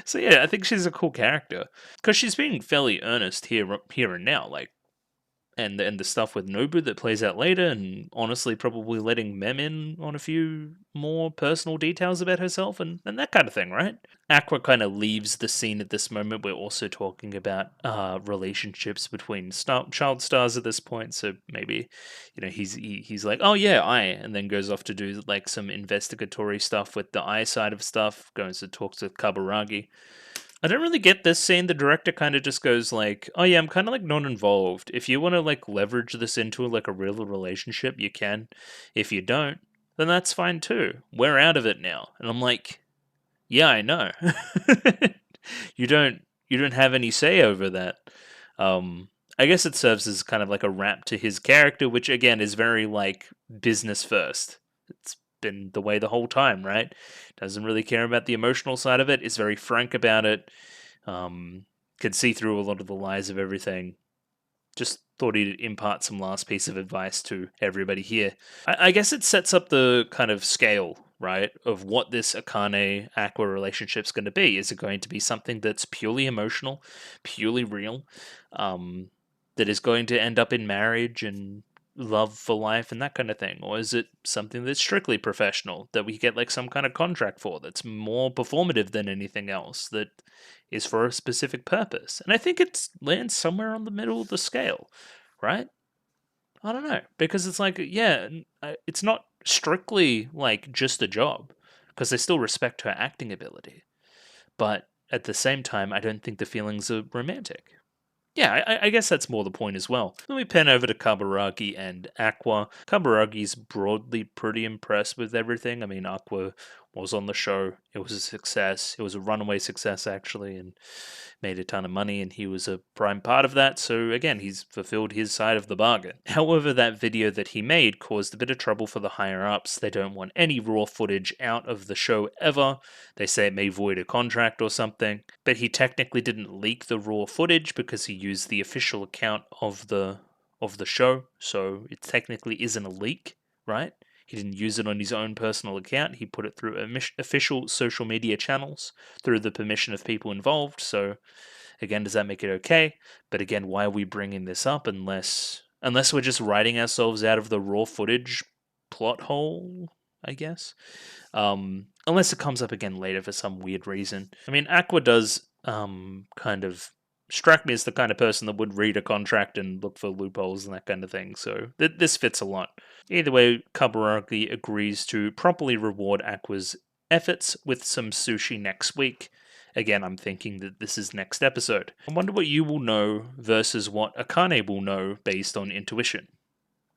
So yeah, I think she's a cool character because she's being fairly earnest here and now, like, and the stuff with Nobu that plays out later, and honestly, probably letting Mem in on a few more personal details about herself and that kind of thing, right? Aqua kind of leaves the scene at this moment. We're also talking about relationships between child stars at this point, so maybe he's like, oh yeah, and then goes off to do like some investigatory stuff with the I side of stuff, goes to talk to Kaburagi. I don't really get this scene. The director kind of just goes like, "Oh yeah, I'm kind of like not involved. If you want to like leverage this into like a real relationship, you can. If you don't, then that's fine too. We're out of it now." And I'm like, "Yeah, I know. You don't have any say over that." Um, I guess it serves as kind of like a wrap to his character, which again is very like business first. It's been the way the whole time, right? Doesn't really care about the emotional side of it. Is very frank about it. Can see through a lot of the lies of everything. Just thought he'd impart some last piece of advice to everybody here. I guess it sets up the kind of scale, right, of what this Akane Aqua relationship's going to be. Is it going to be something that's purely emotional, purely real, that is going to end up in marriage and love for life and that kind of thing? Or is it something that's strictly professional, that we get like some kind of contract for, that's more performative than anything else, that is for a specific purpose? And I think it lands somewhere on the middle of the scale, right? I don't know, because it's like, yeah, it's not strictly like just a job, because they still respect her acting ability, but at the same time, I don't think the feelings are romantic. Yeah, I guess that's more the point as well. Then we pan over to Kaburagi and Aqua. Kaburagi's broadly pretty impressed with everything. I mean, Aqua was on the show. It was a success. It was a runaway success, actually, and made a ton of money, and he was a prime part of that. So, again, he's fulfilled his side of the bargain. However, that video that he made caused a bit of trouble for the higher ups. They don't want any raw footage out of the show ever. They say it may void a contract or something. But he technically didn't leak the raw footage because he used the official account of the show, so it technically isn't a leak, right? He didn't use it on his own personal account. He put it through official social media channels through the permission of people involved. So, again, does that make it okay? But again, why are we bringing this up unless we're just writing ourselves out of the raw footage plot hole, I guess? Unless it comes up again later for some weird reason. I mean, Aqua does kind of strike me as the kind of person that would read a contract and look for loopholes and that kind of thing. So this fits a lot. Either way, Kaburagi agrees to properly reward Aqua's efforts with some sushi next week. Again, I'm thinking that this is next episode. I wonder what you will know versus what Akane will know based on intuition.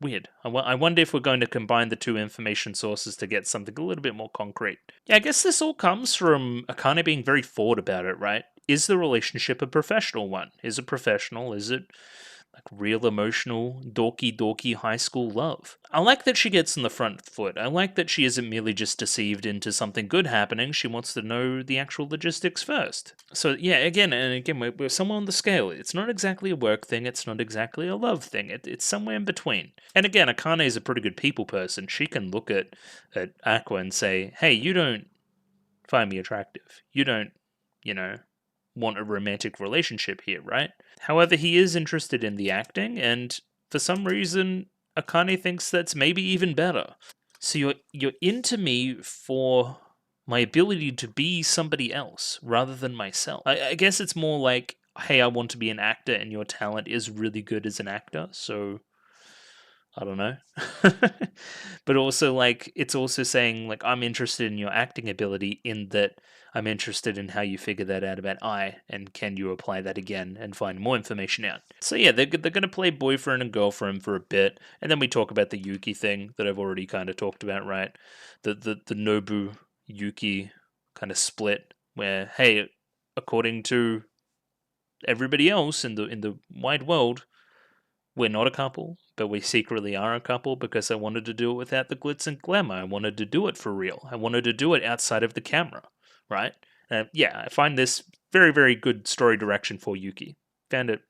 Weird. I wonder if we're going to combine the two information sources to get something a little bit more concrete. Yeah, I guess this all comes from Akane being very forward about it, right? Is the relationship a professional one? Is it professional? Is it like real emotional, dorky high school love? I like that she gets in the front foot. I like that she isn't merely just deceived into something good happening. She wants to know the actual logistics first. So yeah, again, we're somewhere on the scale. It's not exactly a work thing. It's not exactly a love thing. It's somewhere in between. And again, Akane is a pretty good people person. She can look at Aqua and say, hey, you don't find me attractive. You don't, you know, want a romantic relationship here, right? However, he is interested in the acting, and for some reason, Akane thinks that's maybe even better. So you're into me for my ability to be somebody else rather than myself. I guess it's more like, hey, I want to be an actor, and your talent is really good as an actor, so I don't know. But also, like, it's also saying, like, I'm interested in your acting ability, in that I'm interested in how you figure that out about I, and can you apply that again and find more information out. So yeah, they're going to play boyfriend and girlfriend for a bit, and then we talk about the Yuki thing that I've already kind of talked about, right? The Nobu Yuki kind of split, where, hey, according to everybody else in the wide world, we're not a couple, but we secretly are a couple because I wanted to do it without the glitz and glamour. I wanted to do it for real. I wanted to do it outside of the camera, right? Yeah, I find this very, very good story direction for Yuki. Found it,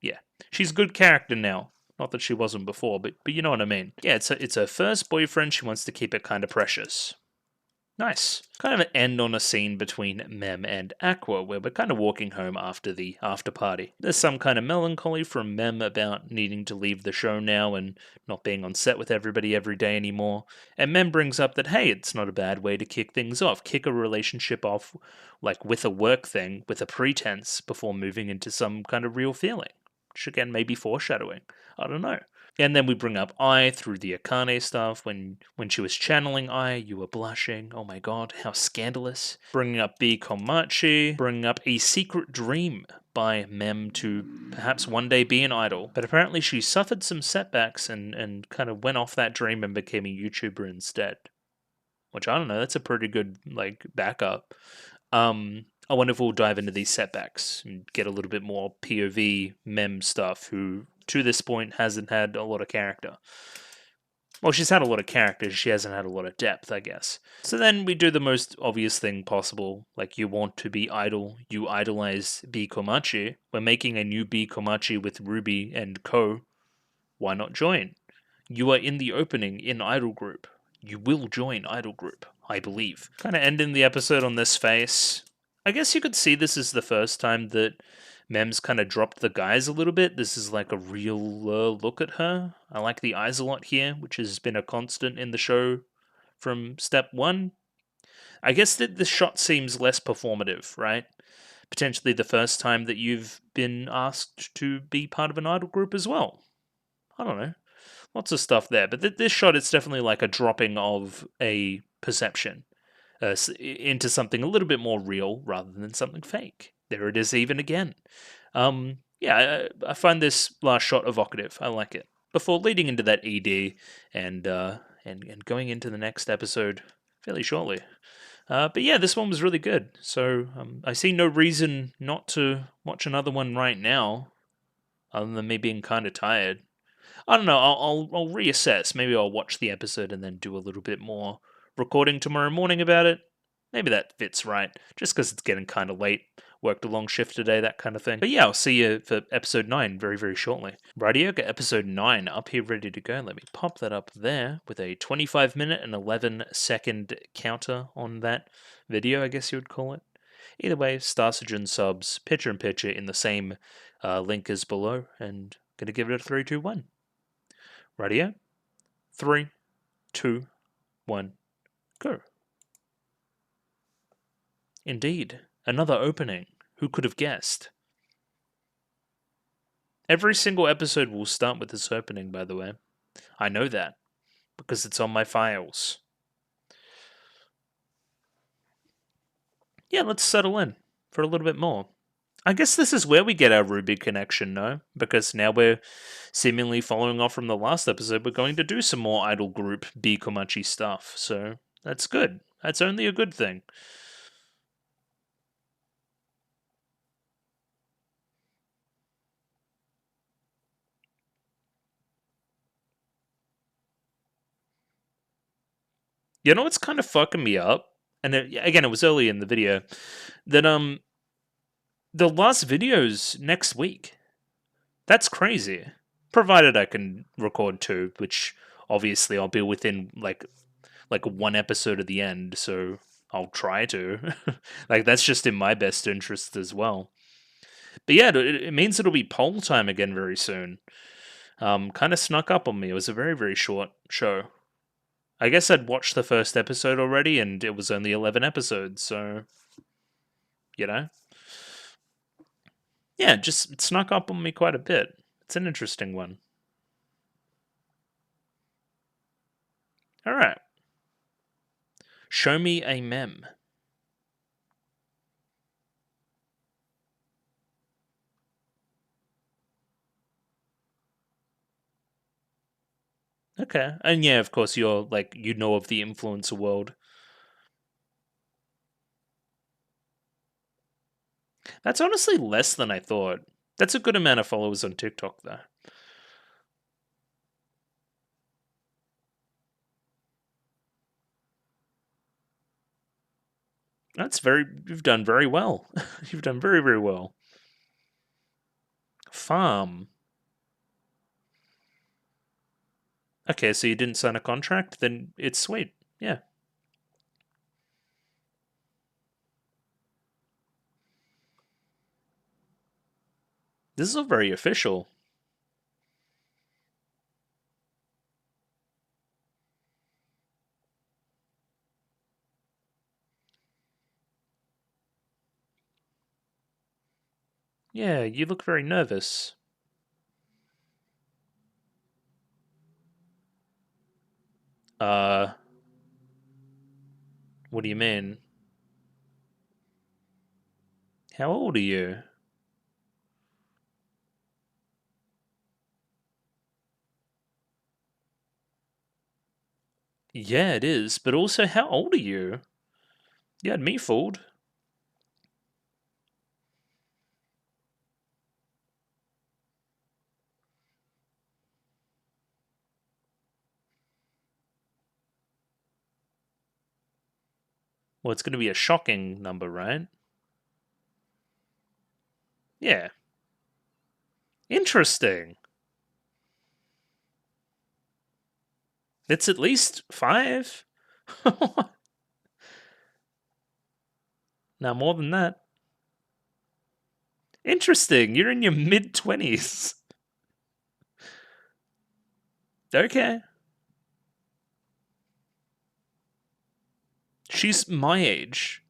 yeah. She's a good character now. Not that she wasn't before, but you know what I mean. Yeah, it's her first boyfriend. She wants to keep it kind of precious. Nice. Kind of an end on a scene between Mem and Aqua, where we're kind of walking home after the after party. There's some kind of melancholy from Mem about needing to leave the show now and not being on set with everybody every day anymore. And Mem brings up that, hey, it's not a bad way to kick things off. Kick a relationship off, like with a work thing, with a pretense, before moving into some kind of real feeling. Which again, maybe foreshadowing. I don't know. And then we bring up I through the Akane stuff. When she was channeling I, you were blushing. Oh my god, how scandalous. Bringing up B Komachi. Bringing up a secret dream by Mem to perhaps one day be an idol. But apparently she suffered some setbacks and kind of went off that dream and became a YouTuber instead. Which, I don't know, that's a pretty good, like, backup. I wonder if we'll dive into these setbacks and get a little bit more POV Mem stuff, who to this point hasn't had a lot of character. Well, she's had a lot of characters, she hasn't had a lot of depth, I guess. So then we do the most obvious thing possible, like you want to be idol, you idolize B Komachi. We're making a new B Komachi with Ruby and Co. Why not join? You are in the opening in Idol Group. You will join Idol Group, I believe. Kind of ending the episode on this face. I guess you could see this is the first time that Mem's kind of dropped the guys a little bit. This is like a real look at her. I like the eyes a lot here, which has been a constant in the show from step one. I guess that the shot seems less performative, right? Potentially the first time that you've been asked to be part of an idol group as well. I don't know. Lots of stuff there. But this shot, it's definitely like a dropping of a perception into something a little bit more real rather than something fake. There it is even again. Yeah, I find this last shot evocative. I like it. Before leading into that ED and going into the next episode fairly shortly. But yeah, this one was really good. So I see no reason not to watch another one right now, other than me being kind of tired. I don't know. I'll reassess. Maybe I'll watch the episode and then do a little bit more recording tomorrow morning about it. Maybe that fits right. Just because it's getting kind of late. Worked a long shift today, that kind of thing. But yeah, I'll see you for episode 9 very, very shortly. Rightio, got episode 9 up here ready to go. Let me pop that up there with a 25-minute and 11-second counter on that video, I guess you would call it. Either way, Starsogen subs, picture-in-picture in the same link as below, and gonna give it a 3, 2, 1. Rightio? 3, 2, 1, go. Indeed, another opening. Who could have guessed? Every single episode will start with this opening, by the way. I know that, because it's on my files. Yeah, let's settle in for a little bit more. I guess this is where we get our Ruby connection, no? Because now we're seemingly following off from the last episode, we're going to do some more idol group B Komachi stuff, so that's good. That's only a good thing. You know what's kind of fucking me up? And again, it was early in the video, that the last video's next week. That's crazy. Provided I can record 2, which obviously I'll be within like one episode of the end, so I'll try to. Like that's just in my best interest as well. But yeah, it means it'll be poll time again very soon. Kind of snuck up on me. It was a very, very short show. I guess I'd watched the first episode already, and it was only 11 episodes, so you know. Yeah, just it snuck up on me quite a bit. It's an interesting one. All right. Show me a mem. Okay. And yeah, of course, you're like, you know of the influencer world. That's honestly less than I thought. That's a good amount of followers on TikTok, though. You've done very well. You've done very, very well. Farm. Okay, so you didn't sign a contract? Then it's sweet. Yeah. This is all very official. Yeah, you look very nervous. Uh, what do you mean? How old are you? Yeah, it is. But also, how old are you? You had me fooled. Well, it's going to be a shocking number, right? Yeah. Interesting. It's at least 5. Now, more than that. Interesting. You're in your mid 20s. Okay. She's my age.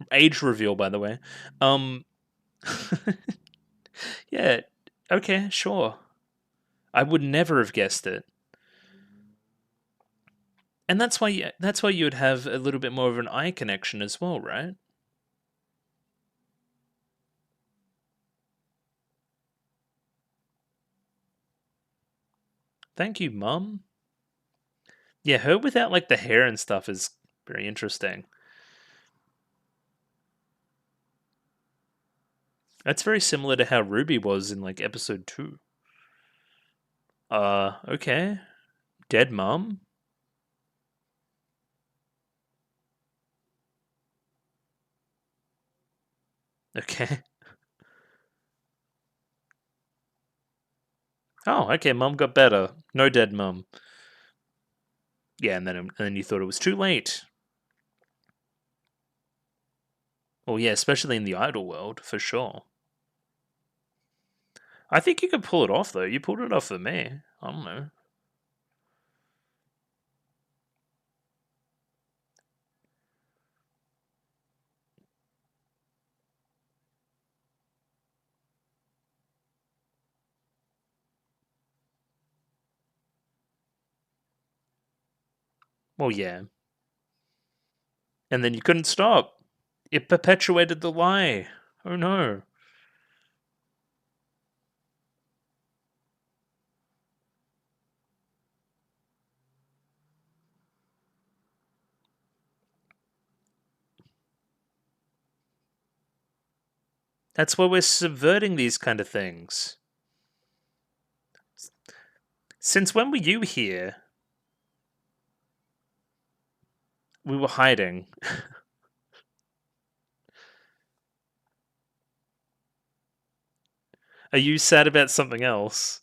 Age reveal, by the way. Um, yeah. Okay, sure. I would never have guessed it. And that's why you would have a little bit more of an eye connection as well, right? Thank you, mum. Yeah, her without like the hair and stuff is very interesting. That's very similar to how Ruby was in like episode 2. Okay. Dead mum? Okay. Oh, okay, mum got better. No dead mum. Yeah, and then you thought it was too late. Well, yeah, especially in the idol world, for sure. I think you could pull it off though. You pulled it off for me. I don't know. Well, yeah. And then you couldn't stop. It perpetuated the lie. Oh no. That's why we're subverting these kind of things. Since when were you here? We were hiding. Are you sad about something else?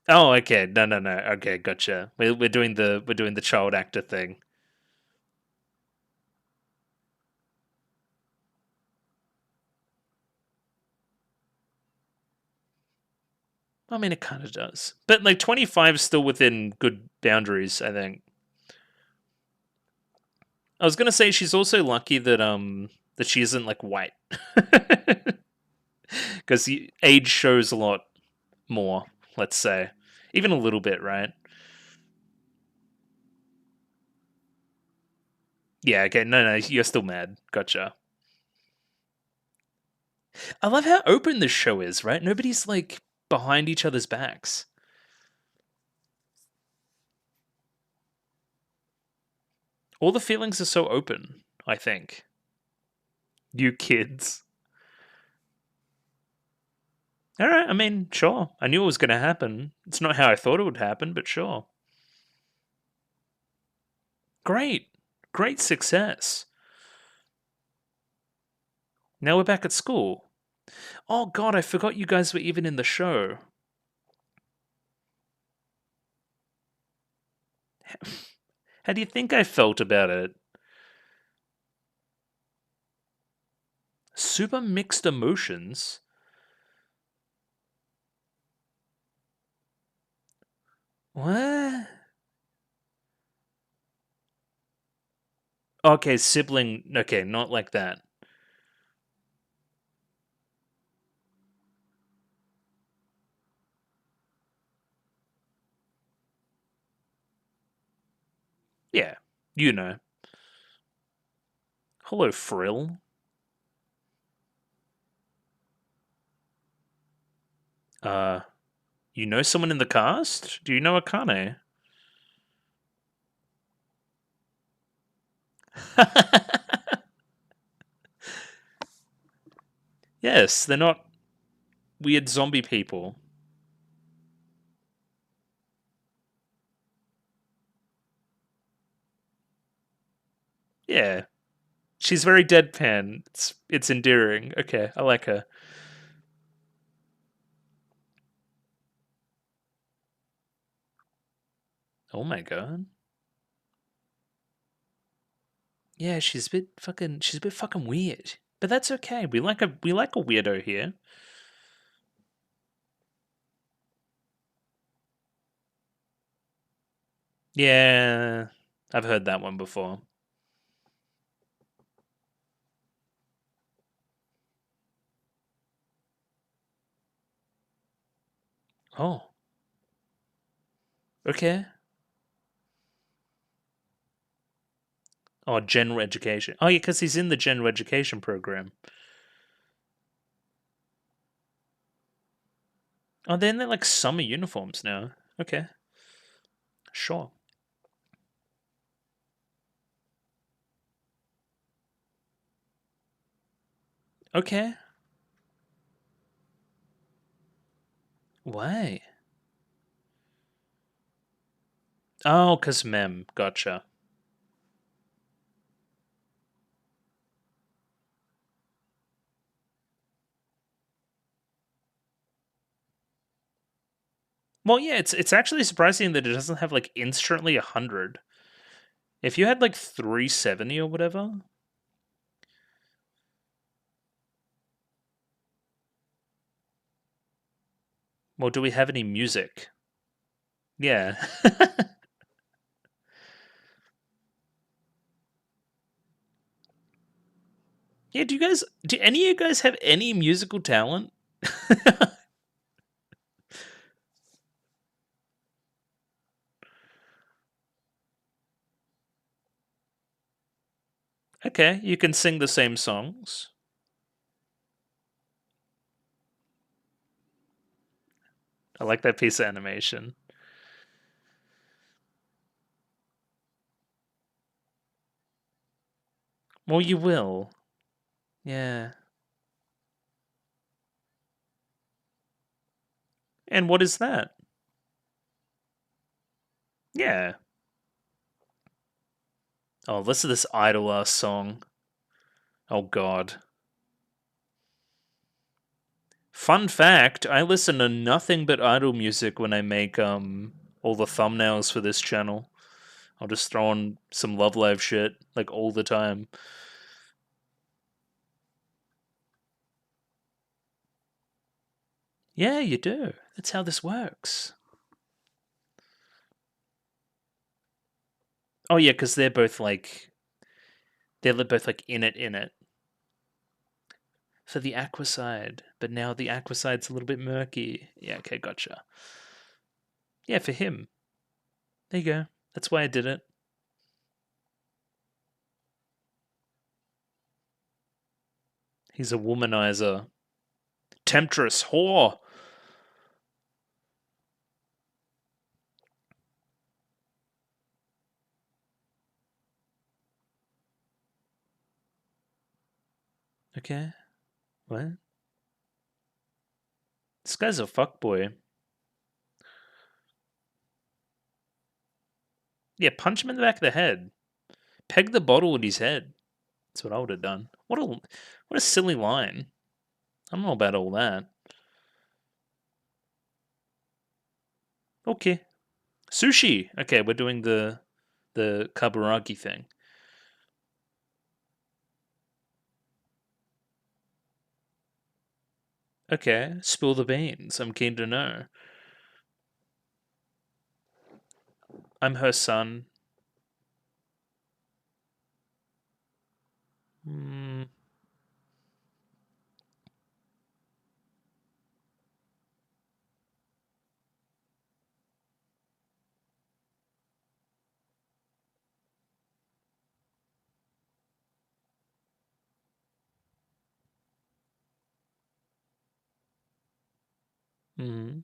Oh, okay. No, no, no. Okay, gotcha. We're doing the child actor thing. I mean, it kind of does, but like 25 is still within good boundaries. I think. I was gonna say she's also lucky that she isn't like white, because age shows a lot more. Let's say, even a little bit, right? Yeah. Okay. No, no. You're still mad. Gotcha. I love how open this show is. Right? Nobody's like behind each other's backs. All the feelings are so open. I think. You kids. All right. I mean, sure. I knew it was going to happen. It's not how I thought it would happen, but sure. Great. Great success. Now we're back at school. Oh god, I forgot you guys were even in the show. How do you think I felt about it? Super mixed emotions? What? Okay, sibling. Okay, not like that. Yeah, you know. Hello, Frill. Uh, you know someone in the cast? Do you know Akane? Yes, they're not weird zombie people. Yeah, she's very deadpan. It's endearing. Okay, I like her. Oh my god. Yeah, she's a bit fucking weird. But that's okay. We like a weirdo here. Yeah, I've heard that one before. Oh, okay. Oh, general education. Oh, yeah, because he's in the general education program. Oh, they're in their like summer uniforms now. Okay, sure. Okay. Why? Oh, cause mem. Gotcha. Well, yeah, it's actually surprising that it doesn't have like instantly 100. If you had like 370 or whatever. Well, do we have any music? Yeah. Yeah, do any of you guys have any musical talent? Okay, you can sing the same songs. I like that piece of animation. Well, you will. Yeah. And what is that? Yeah. Oh, listen to this idol ass song. Oh god. Fun fact, I listen to nothing but idol music when I make all the thumbnails for this channel. I'll just throw on some Love Live shit like all the time. Yeah, you do. That's how this works. Oh yeah, because they're both like in it for the aqua side, but now the aqua side's a little bit murky. Yeah, okay, gotcha. Yeah, for him. There you go. That's why I did it. He's a womanizer, temptress, whore. Okay, what? This guy's a fuckboy. Yeah, punch him in the back of the head. Peg the bottle at his head. That's what I would have done. What a silly line. I don't know about all that. Okay. Sushi. Okay, we're doing the kaburagi thing. Okay, spill the beans. I'm keen to know. I'm her son. Mm, mm,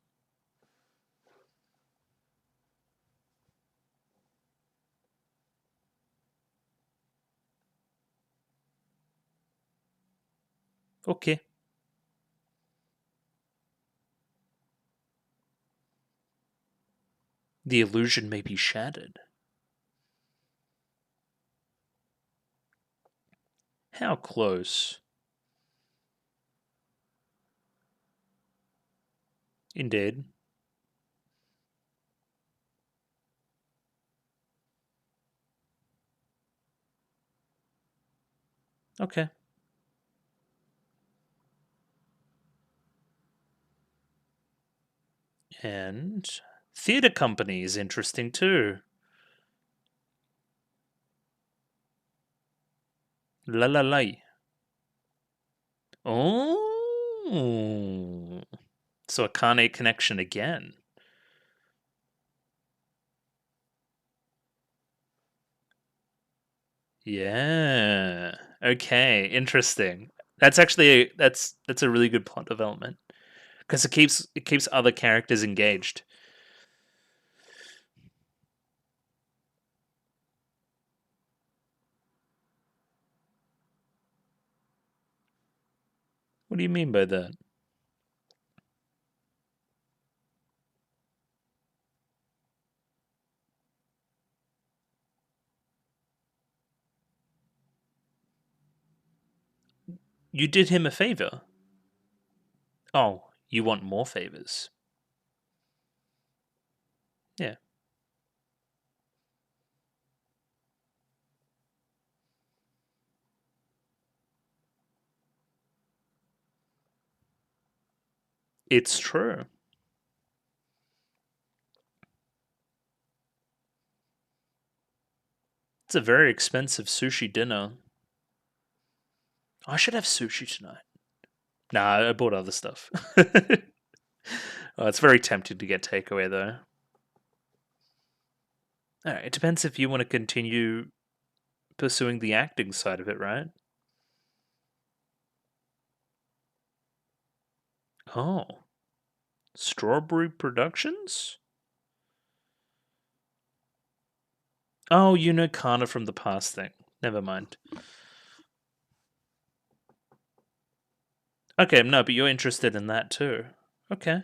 okay. The illusion may be shattered. How close? Indeed. Okay. And theatre company is interesting too. La la la. Oh. So a Kane connection again. Yeah. Okay. Interesting. That's actually that's a really good plot development because it keeps other characters engaged. What do you mean by that? You did him a favor. Oh, you want more favors? Yeah, it's true. It's a very expensive sushi dinner. I should have sushi tonight. Nah, I bought other stuff. Oh, it's very tempting to get takeaway though. It depends if you want to continue pursuing the acting side of it, right? Oh, Strawberry Productions? Oh, you know Kana from the past thing. Never mind. Okay, no, but you're interested in that too. Okay.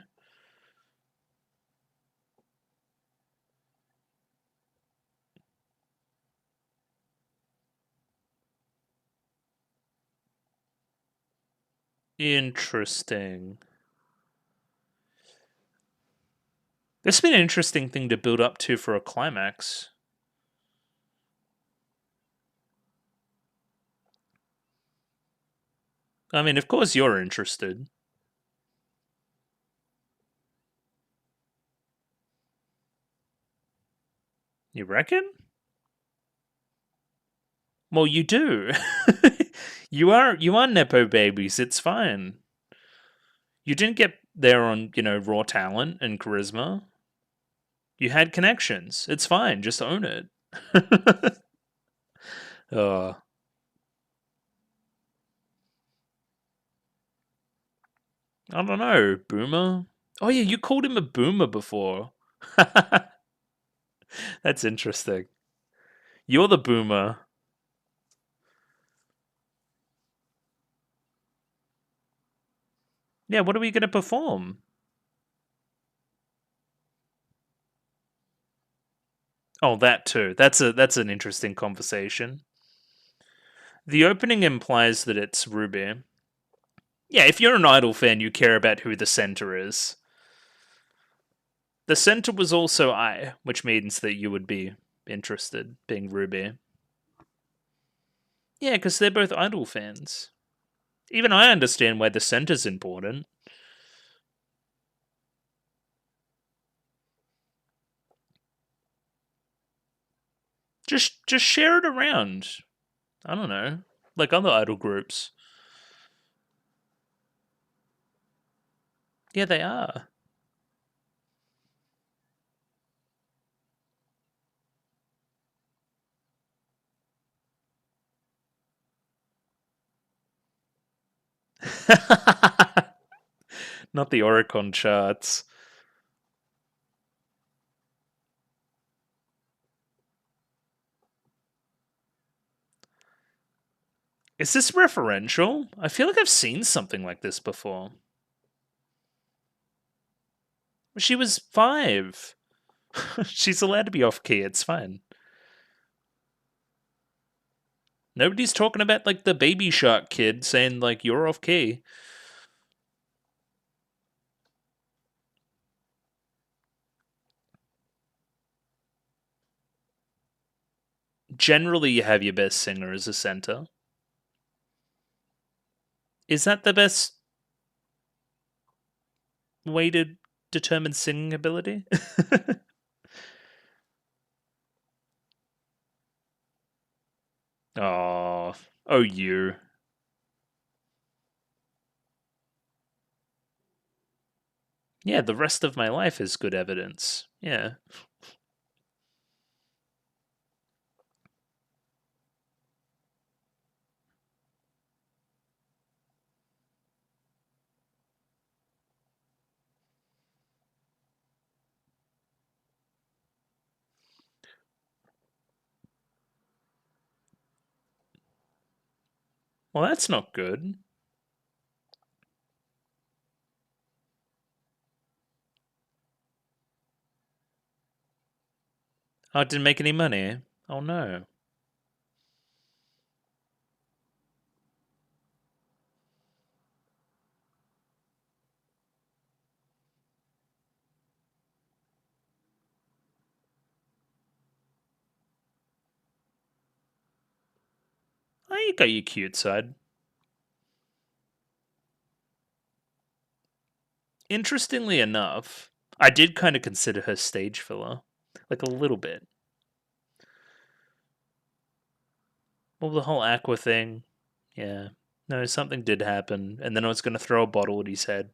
Interesting. This has been an interesting thing to build up to for a climax. I mean, of course you're interested. You reckon? Well, you do. You are nepo babies. It's fine. You didn't get there on, raw talent and charisma. You had connections. It's fine. Just own it. Oh, I don't know. Boomer? Oh, yeah, you called him a boomer before. That's interesting. You're the boomer. Yeah, what are we going to perform? Oh, that too. That's an interesting conversation. The opening implies that it's Ruby. Yeah, if you're an Idol fan, you care about who the center is. The center was also I, which means that you would be interested, being Ruby. Yeah, because they're both Idol fans. Even I understand why the center's important. Just share it around. I don't know, like other Idol groups. Yeah, they are. Not the Oricon charts. Is this referential? I feel like I've seen something like this before. She was 5. She's allowed to be off key, it's fine. Nobody's talking about like the Baby Shark kid saying like you're off key. Generally, you have your best singer as a center. Is that the best way to determine singing ability? Oh, oh, you. Yeah, the rest of my life is good evidence. Yeah. Well, that's not good. Oh, it didn't make any money. Oh no. Oh, you got your cute side. Interestingly enough, I did kind of consider her stage filler. Like a little bit. Well, the whole Aqua thing. Yeah. No, something did happen, and then I was going to throw a bottle at his head.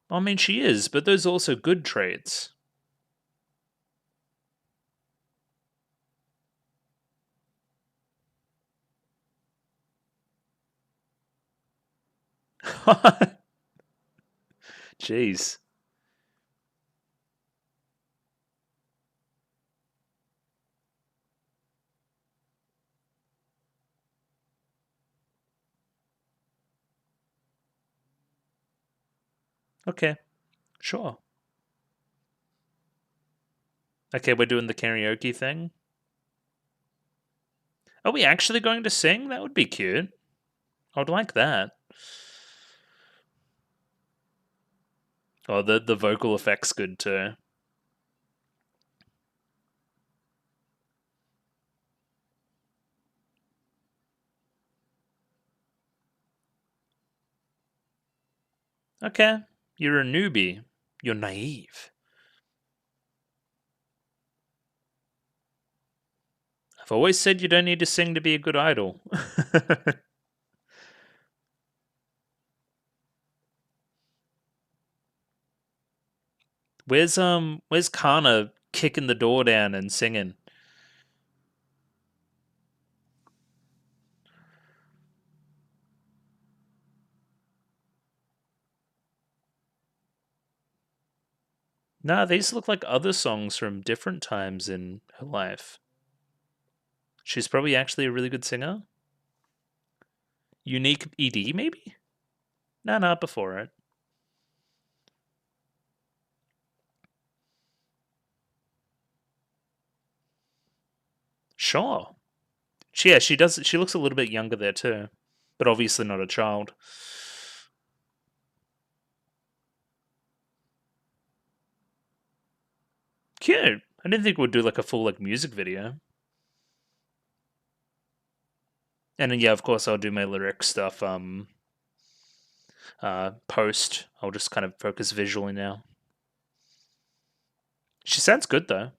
I mean, she is, but those are also good traits. Jeez. Okay, sure. Okay, we're doing the karaoke thing. Are we actually going to sing? That would be cute. I would like that. Oh, the vocal effect's good too. Okay, you're a newbie. You're naive. I've always said you don't need to sing to be a good idol. where's Kana kicking the door down and singing? Nah, these look like other songs from different times in her life. She's probably actually a really good singer. Unique ED, maybe? Nah, before it. Sure. She does. She looks a little bit younger there too, but obviously not a child. cute. I didn't think we'd do like a full like music video. And then, yeah, of course, I'll do my lyric stuff post. I'll just kind of focus visually now. She sounds good though.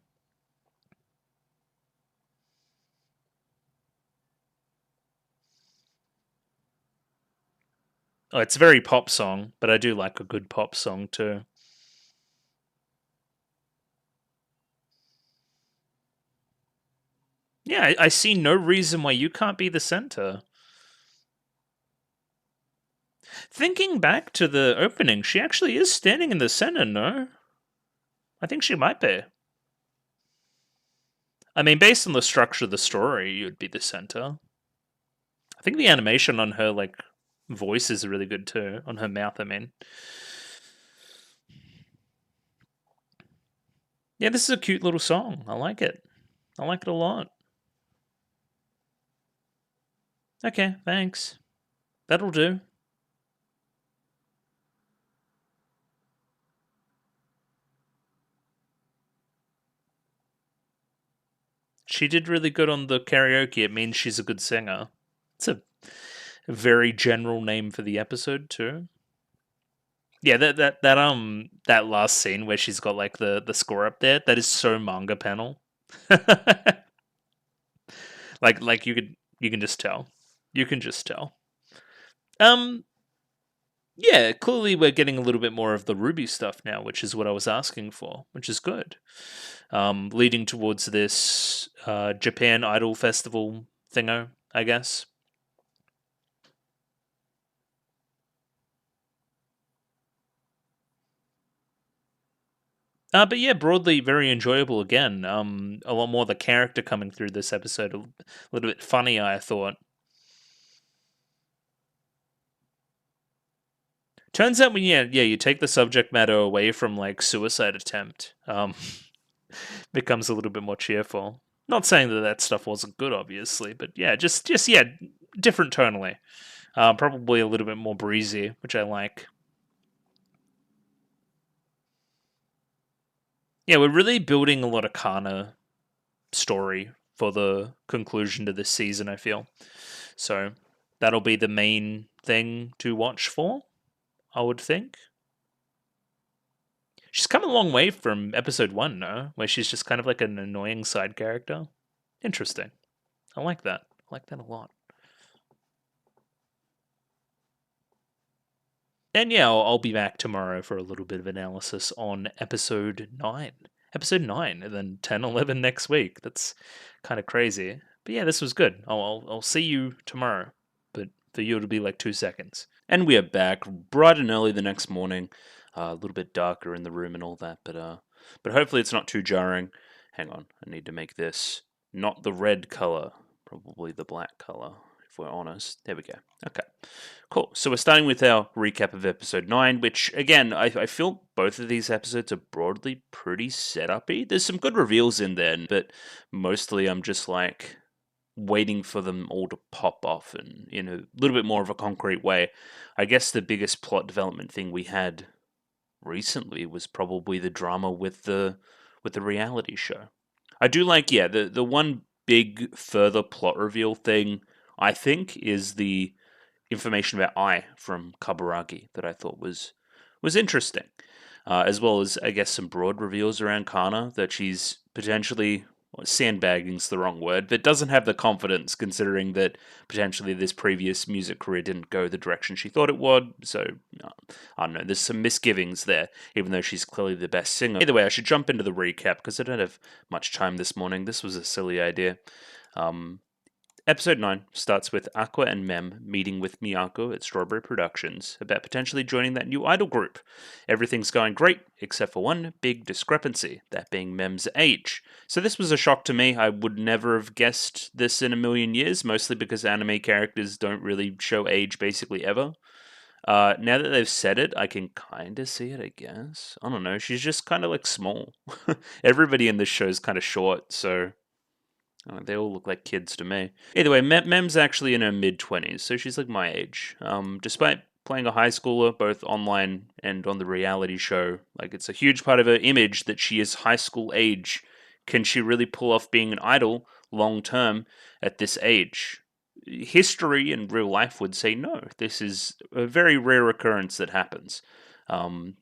Oh, it's a very pop song, but I do like a good pop song too. Yeah, I see no reason why you can't be the center. Thinking back to the opening, she actually is standing in the center, no? I think she might be. I mean, based on the structure of the story, you'd be the center. I think the animation on her, like, voice is really good too. On her mouth, I mean. Yeah, this is a cute little song. I like it. I like it a lot. Okay, thanks. That'll do. She did really good on the karaoke. It means she's a good singer. It's a very general name for the episode too. Yeah, that last scene where she's got like the score up there, that is so manga panel. like you can just tell. You can just tell. Um yeah, clearly we're getting a little bit more of the Ruby stuff now, which is what I was asking for, which is good. Leading towards this Japan Idol Festival thingo, I guess. But yeah, broadly very enjoyable again. A lot more of the character coming through this episode. A little bit funny, I thought. Turns out when you take the subject matter away from like suicide attempt, becomes a little bit more cheerful. Not saying that that stuff wasn't good, obviously, but yeah, just yeah, different tonally. Probably a little bit more breezy, which I like. Yeah, we're really building a lot of Kana story for the conclusion to this season, I feel. So that'll be the main thing to watch for, I would think. She's come a long way from episode 1, no? Where she's just kind of like an annoying side character. Interesting. I like that. I like that a lot. And yeah, I'll be back tomorrow for a little bit of analysis on episode 9. Episode 9, and then 10, 11 next week. That's kind of crazy. But yeah, this was good. I'll see you tomorrow. But for you, it'll be like 2 seconds. And we are back bright and early the next morning. A little bit darker in the room and all that, but hopefully it's not too jarring. Hang on, I need to make this not the red color, probably the black color, if we're honest. There we go. Okay, cool. So we're starting with our recap of episode 9, which, again, I feel both of these episodes are broadly pretty set-up-y. There's some good reveals in there, but mostly I'm just like waiting for them all to pop off and in a little bit more of a concrete way. I guess the biggest plot development thing we had recently was probably the drama with the reality show. I do like, yeah, the one big further plot reveal thing I think is the information about Ai from Kaburagi that I thought was interesting. As well as, I guess, some broad reveals around Kana that she's potentially, well, sandbagging's the wrong word, but doesn't have the confidence considering that potentially this previous music career didn't go the direction she thought it would. So, I don't know, there's some misgivings there, even though she's clearly the best singer. Either way, I should jump into the recap because I don't have much time this morning. This was a silly idea. Episode 9 starts with Aqua and Mem meeting with Miyako at Strawberry Productions about potentially joining that new idol group. Everything's going great, except for one big discrepancy, that being Mem's age. So this was a shock to me. I would never have guessed this in a million years, mostly because anime characters don't really show age basically ever. Now that they've said it, I can kind of see it, I guess. I don't know, she's just kind of like small. Everybody in this show is kind of short, so they all look like kids to me. Either way, Mem's actually in her mid-20s, so she's like my age. Despite playing a high schooler, both online and on the reality show. Like, it's a huge part of her image that she is high school age. Can she really pull off being an idol long term at this age? History and real life would say no. This is a very rare occurrence that happens.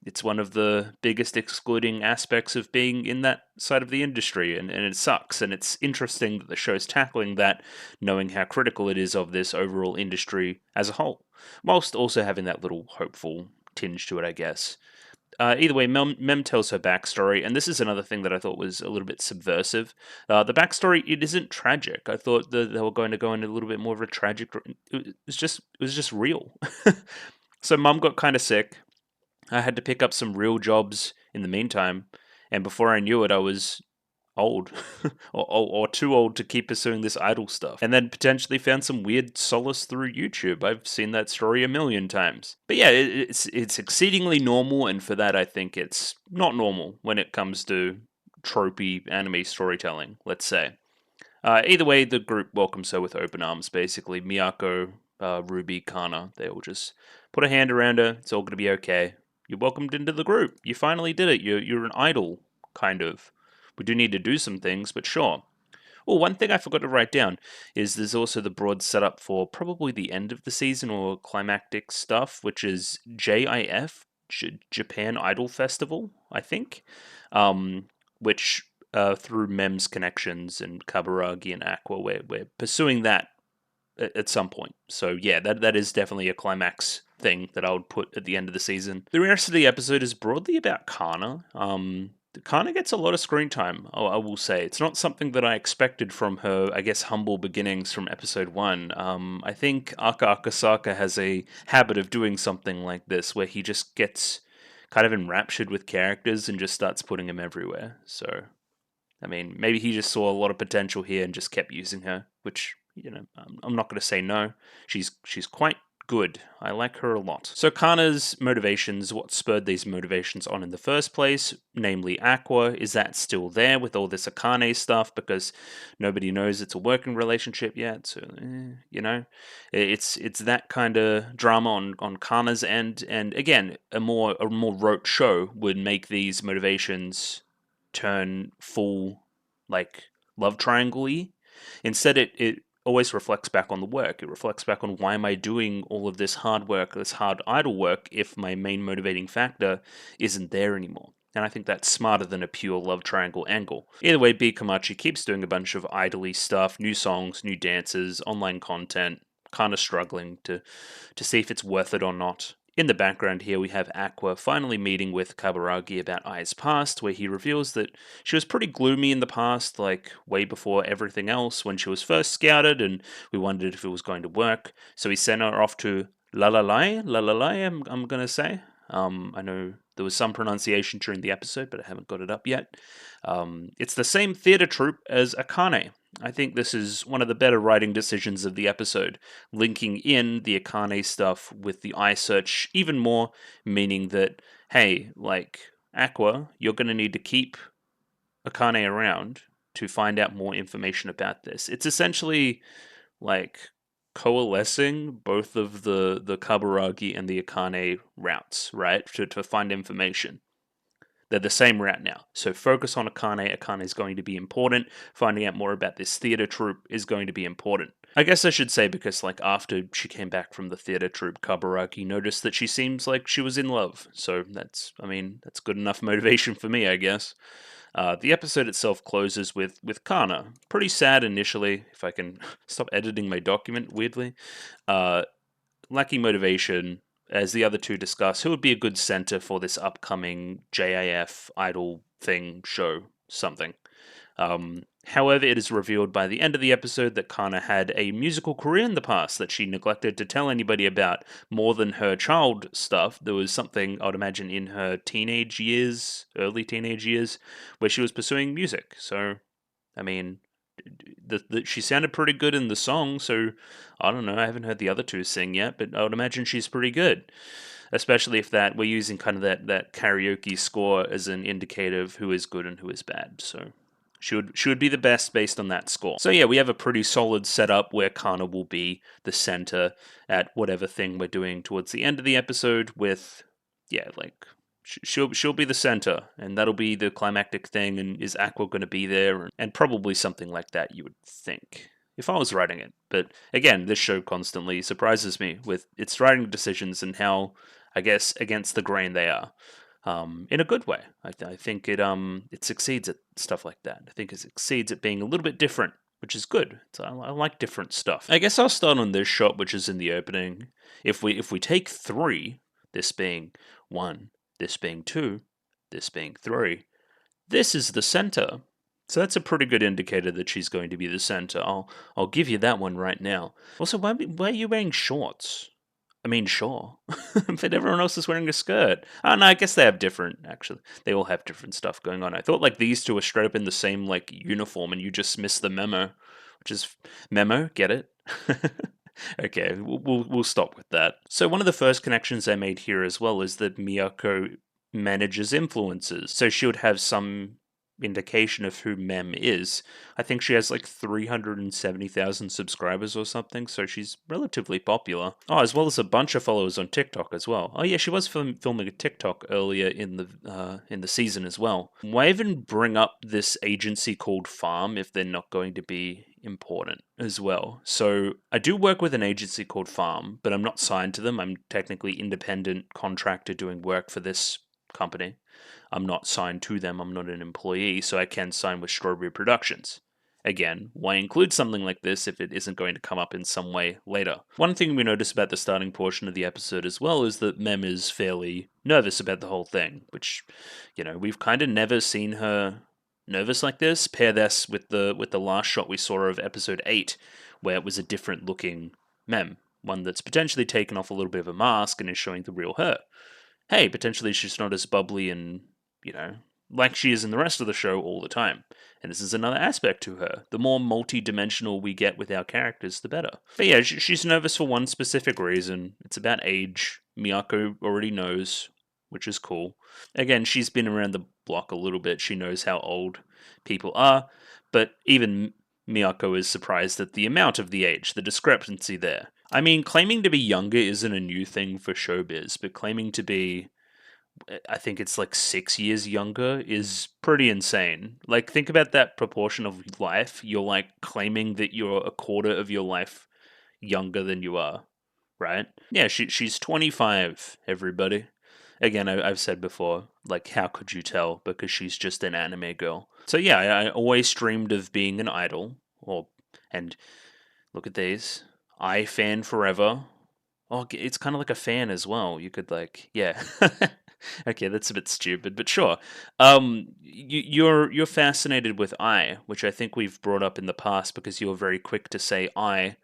It's one of the biggest excluding aspects of being in that side of the industry, and it sucks. And it's interesting that the show's tackling that, knowing how critical it is of this overall industry as a whole, whilst also having that little hopeful tinge to it, I guess. Either way, Mem tells her backstory, and this is another thing that I thought was a little bit subversive. The backstory, it isn't tragic. I thought that they were going to go into a little bit more of a tragic. It was just real. So Mum got kind of sick. I had to pick up some real jobs in the meantime, and before I knew it, I was old, or too old to keep pursuing this idol stuff, and then potentially found some weird solace through YouTube. I've seen that story a million times. But yeah, it's exceedingly normal, and for that, I think it's not normal when it comes to tropey anime storytelling, let's say. Either way, the group welcomes her with open arms, basically. Miyako, Ruby, Kana, they all just put a hand around her. It's all going to be okay. You're welcomed into the group. You finally did it. You're an idol, kind of. We do need to do some things, but sure. Oh, one thing I forgot to write down is there's also the broad setup for probably the end of the season or climactic stuff, which is JIF, Japan Idol Festival, I think, which through Mem's connections and Kaburagi and Aqua, we're pursuing that at some point. So yeah, that is definitely a climax thing that I would put at the end of the season. The rest of the episode is broadly about Kana. Kana gets a lot of screen time, I will say. It's not something that I expected from her, I guess, humble beginnings from episode 1. I think Aka Akasaka has a habit of doing something like this, where he just gets kind of enraptured with characters and just starts putting them everywhere. So, I mean, maybe he just saw a lot of potential here and just kept using her, which, I'm not going to say no. She's quite good. I like her a lot. So Kana's motivations, what spurred these motivations on in the first place, namely Aqua, is that still there with all this Akane stuff? Because nobody knows it's a working relationship yet. So, it's that kind of drama on Kana's end. And again, a more rote show would make these motivations turn full, like, love triangle-y. Instead, it always reflects back on the work. It reflects back on, why am I doing all of this hard work, this hard idle work, if my main motivating factor isn't there anymore? And I think that's smarter than a pure love triangle angle. Either way, B. Komachi keeps doing a bunch of idly stuff, new songs, new dances, online content, kind of struggling to see if it's worth it or not. In the background here, we have Aqua finally meeting with Kaburagi about Ai's past, where he reveals that she was pretty gloomy in the past, like way before everything else, when she was first scouted, and we wondered if it was going to work. So he sent her off to Lalalai, I'm going to say. I know there was some pronunciation during the episode, but I haven't got it up yet. It's the same theatre troupe as Akane. I think this is one of the better writing decisions of the episode, linking in the Akane stuff with the eye search even more, meaning that, hey, like, Aqua, you're going to need to keep Akane around to find out more information about this. It's essentially like coalescing both of the Kaburagi and the Akane routes, right, to find information. They're the same route now. So focus on Akane. Akane is going to be important. Finding out more about this theater troupe is going to be important. I guess I should say, because like after she came back from the theater troupe, Kaburagi noticed that she seems like she was in love. So that's good enough motivation for me, I guess. The episode itself closes with Kana. Pretty sad initially, if I can stop editing my document weirdly. Lacking motivation, as the other two discuss, who would be a good center for this upcoming JIF idol thing, show, something. However, it is revealed by the end of the episode that Kana had a musical career in the past that she neglected to tell anybody about. More than her child stuff, there was something, I would imagine, in her teenage years, early teenage years, where she was pursuing music. So, I mean, she sounded pretty good in the song, so I don't know. I haven't heard the other two sing yet, but I would imagine she's pretty good. Especially if we're using kind of that karaoke score as an indicator of who is good and who is bad. So She would be the best based on that score. So yeah, we have a pretty solid setup where Kana will be the center at whatever thing we're doing towards the end of the episode. With she'll be the center, and that'll be the climactic thing. And is Aqua going to be there? And probably something like that, you would think, if I was writing it. But again, this show constantly surprises me with its writing decisions and how, I guess, against the grain they are. In a good way. I think it succeeds at stuff like that. I think it succeeds at being a little bit different, which is good. So I like different stuff. I guess I'll start on this shot, which is in the opening. If we take 3, this being 1, this being 2, this being 3, this is the center. So that's a pretty good indicator that she's going to be the center. I'll give you that one right now. Also, why are you wearing shorts? I mean, sure, but everyone else is wearing a skirt. Oh no, I guess they have different. Actually, they all have different stuff going on. I thought like these two were straight up in the same like uniform, and you just missed the memo, which is memo. Get it? Okay, we'll stop with that. So one of the first connections I made here as well is that Miyako manages influencers, so she would have some indication of who Mem is. I think she has like 370,000 subscribers or something, so she's relatively popular. Oh, as well as a bunch of followers on TikTok as well. Oh yeah, she was filming a TikTok earlier in the season as well. Why even bring up this agency called Farm if they're not going to be important as well? So I do work with an agency called Farm, but I'm not signed to them. I'm technically independent contractor doing work for this company. I'm not signed to them, I'm not an employee, so I can sign with Strawberry Productions. Again, why include something like this if it isn't going to come up in some way later? One thing we notice about the starting portion of the episode as well is that Mem is fairly nervous about the whole thing, which, we've kind of never seen her nervous like this. Pair this with the last shot we saw of episode 8, where it was a different looking Mem, one that's potentially taken off a little bit of a mask and is showing the real her. Hey, potentially she's not as bubbly and, like she is in the rest of the show all the time. And this is another aspect to her. The more multi-dimensional we get with our characters, the better. But yeah, she's nervous for one specific reason. It's about age. Miyako already knows, which is cool. Again, she's been around the block a little bit. She knows how old people are. But even Miyako is surprised at the amount of the age, the discrepancy there. I mean, claiming to be younger isn't a new thing for showbiz, but claiming to be, I think it's like 6 years younger, is pretty insane. Like, think about that proportion of life. You're like claiming that you're a quarter of your life younger than you are, right? Yeah, she's 25, everybody. Again, I've said before, like, how could you tell? Because she's just an anime girl. So yeah, I always dreamed of being an idol, and look at these. I fan forever. Oh, it's kind of like a fan as well. You could yeah. Okay, that's a bit stupid, but sure. You're fascinated with I, which I think we've brought up in the past because you were very quick to say I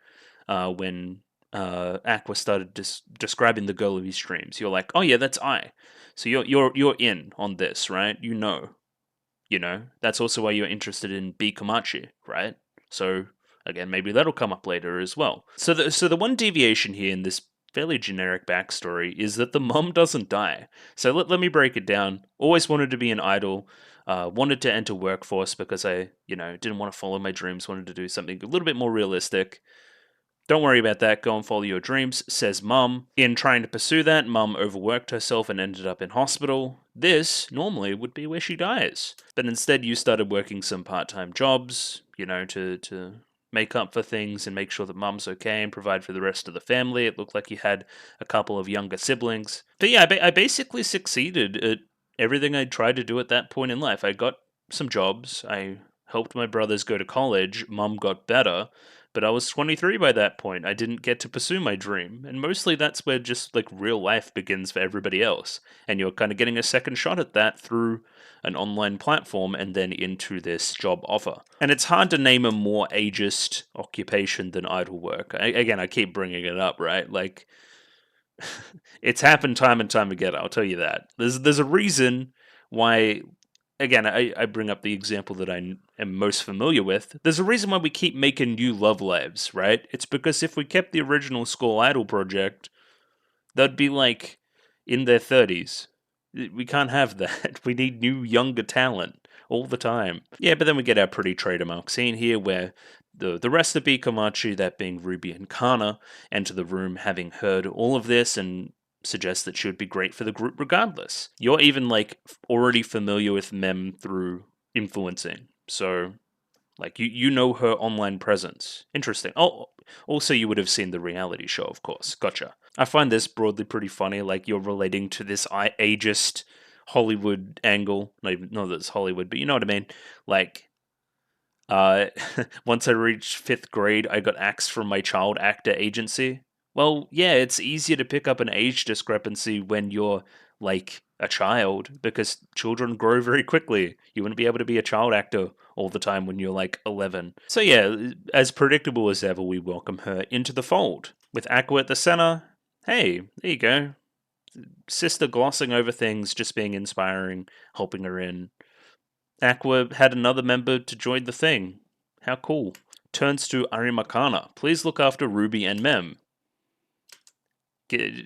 when Aqua started describing the girl of his dreams. You're like, oh yeah, that's I. So you're in on this, right? That's also why you're interested in B Komachi, right? So again, maybe that'll come up later as well. So the one deviation here in this fairly generic backstory is that the mom doesn't die. So let me break it down. Always wanted to be an idol. Wanted to enter workforce because I, didn't want to follow my dreams. Wanted to do something a little bit more realistic. Don't worry about that. Go and follow your dreams, says Mum. In trying to pursue that, Mum overworked herself and ended up in hospital. This, normally, would be where she dies. But instead, you started working some part-time jobs, to make up for things and make sure that Mum's okay and provide for the rest of the family. It looked like you had a couple of younger siblings. But yeah, I basically succeeded at everything I tried to do at that point in life. I got some jobs. I helped my brothers go to college. Mum got better. But I was 23 by that point. I didn't get to pursue my dream. And mostly that's where just like real life begins for everybody else. And you're kind of getting a second shot at that through an online platform and then into this job offer. And it's hard to name a more ageist occupation than idol work. Again, I keep bringing it up, right? Like, it's happened time and time again, I'll tell you that. There's a reason why. Again, I bring up the example that I am most familiar with. There's a reason why we keep making new Love Lives, right? It's because if we kept the original School Idol project, they'd be like in their 30s. We can't have that. We need new, younger talent. all the time. Yeah, but then we get our pretty trademark scene here where the rest of Bikomachi, that being Ruby and Kana, enter the room having heard all of this and suggest that she would be great for the group regardless. You're even like already familiar with Mem through influencing. So like you know her online presence. Interesting. Oh, also you would have seen the reality show, of course. Gotcha. I find this broadly pretty funny. Like you're relating to this ageist Hollywood angle. Not that it's Hollywood, but you know what I mean. Like, uh, once I reached fifth grade, I got axed from my child actor agency. Well, yeah, it's easier to pick up an age discrepancy when you're like a child because children grow very quickly. You wouldn't be able to be a child actor all the time when you're like 11. So, yeah, as predictable as ever, we welcome her into the fold. With Aqua at the center, hey, there you go. Sister glossing over things, just being inspiring, helping her in. Aqua had another member to join the thing. How cool. Turns to Arimakana. Please look after Ruby and Mem.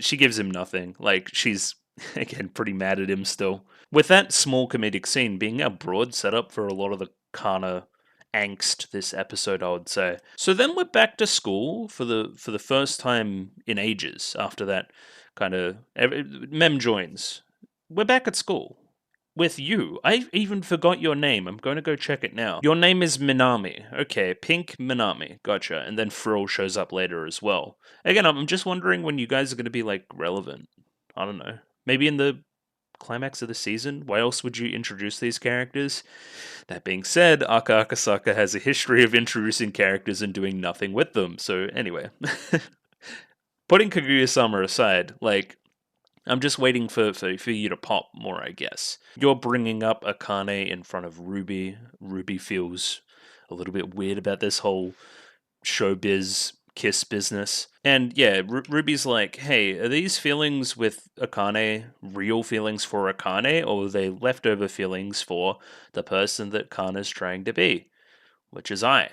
She gives him nothing. Like, she's, again, pretty mad at him still. With that small comedic scene being a broad setup for a lot of the Kana angst this episode, I would say. So then we're back to school for the first time in ages after that kind of... Mem joins. We're back at school. With you. I even forgot your name. I'm going to go check it now. Your name is Minami. Okay, Pink Minami. Gotcha. And then Frill shows up later as well. Again, I'm just wondering when you guys are going to be, like, relevant. I don't know. Maybe in the climax of the season? Why else would you introduce these characters? That being said, Aka Akasaka has a history of introducing characters and doing nothing with them. So, anyway. Putting Kaguya-sama aside, like, I'm just waiting for you to pop more, I guess. You're bringing up Akane in front of Ruby. Ruby feels a little bit weird about this whole showbiz kiss business. And yeah, Ruby's like, hey, are these feelings with Akane real feelings for Akane, or are they leftover feelings for the person that Kana's trying to be? Which is I.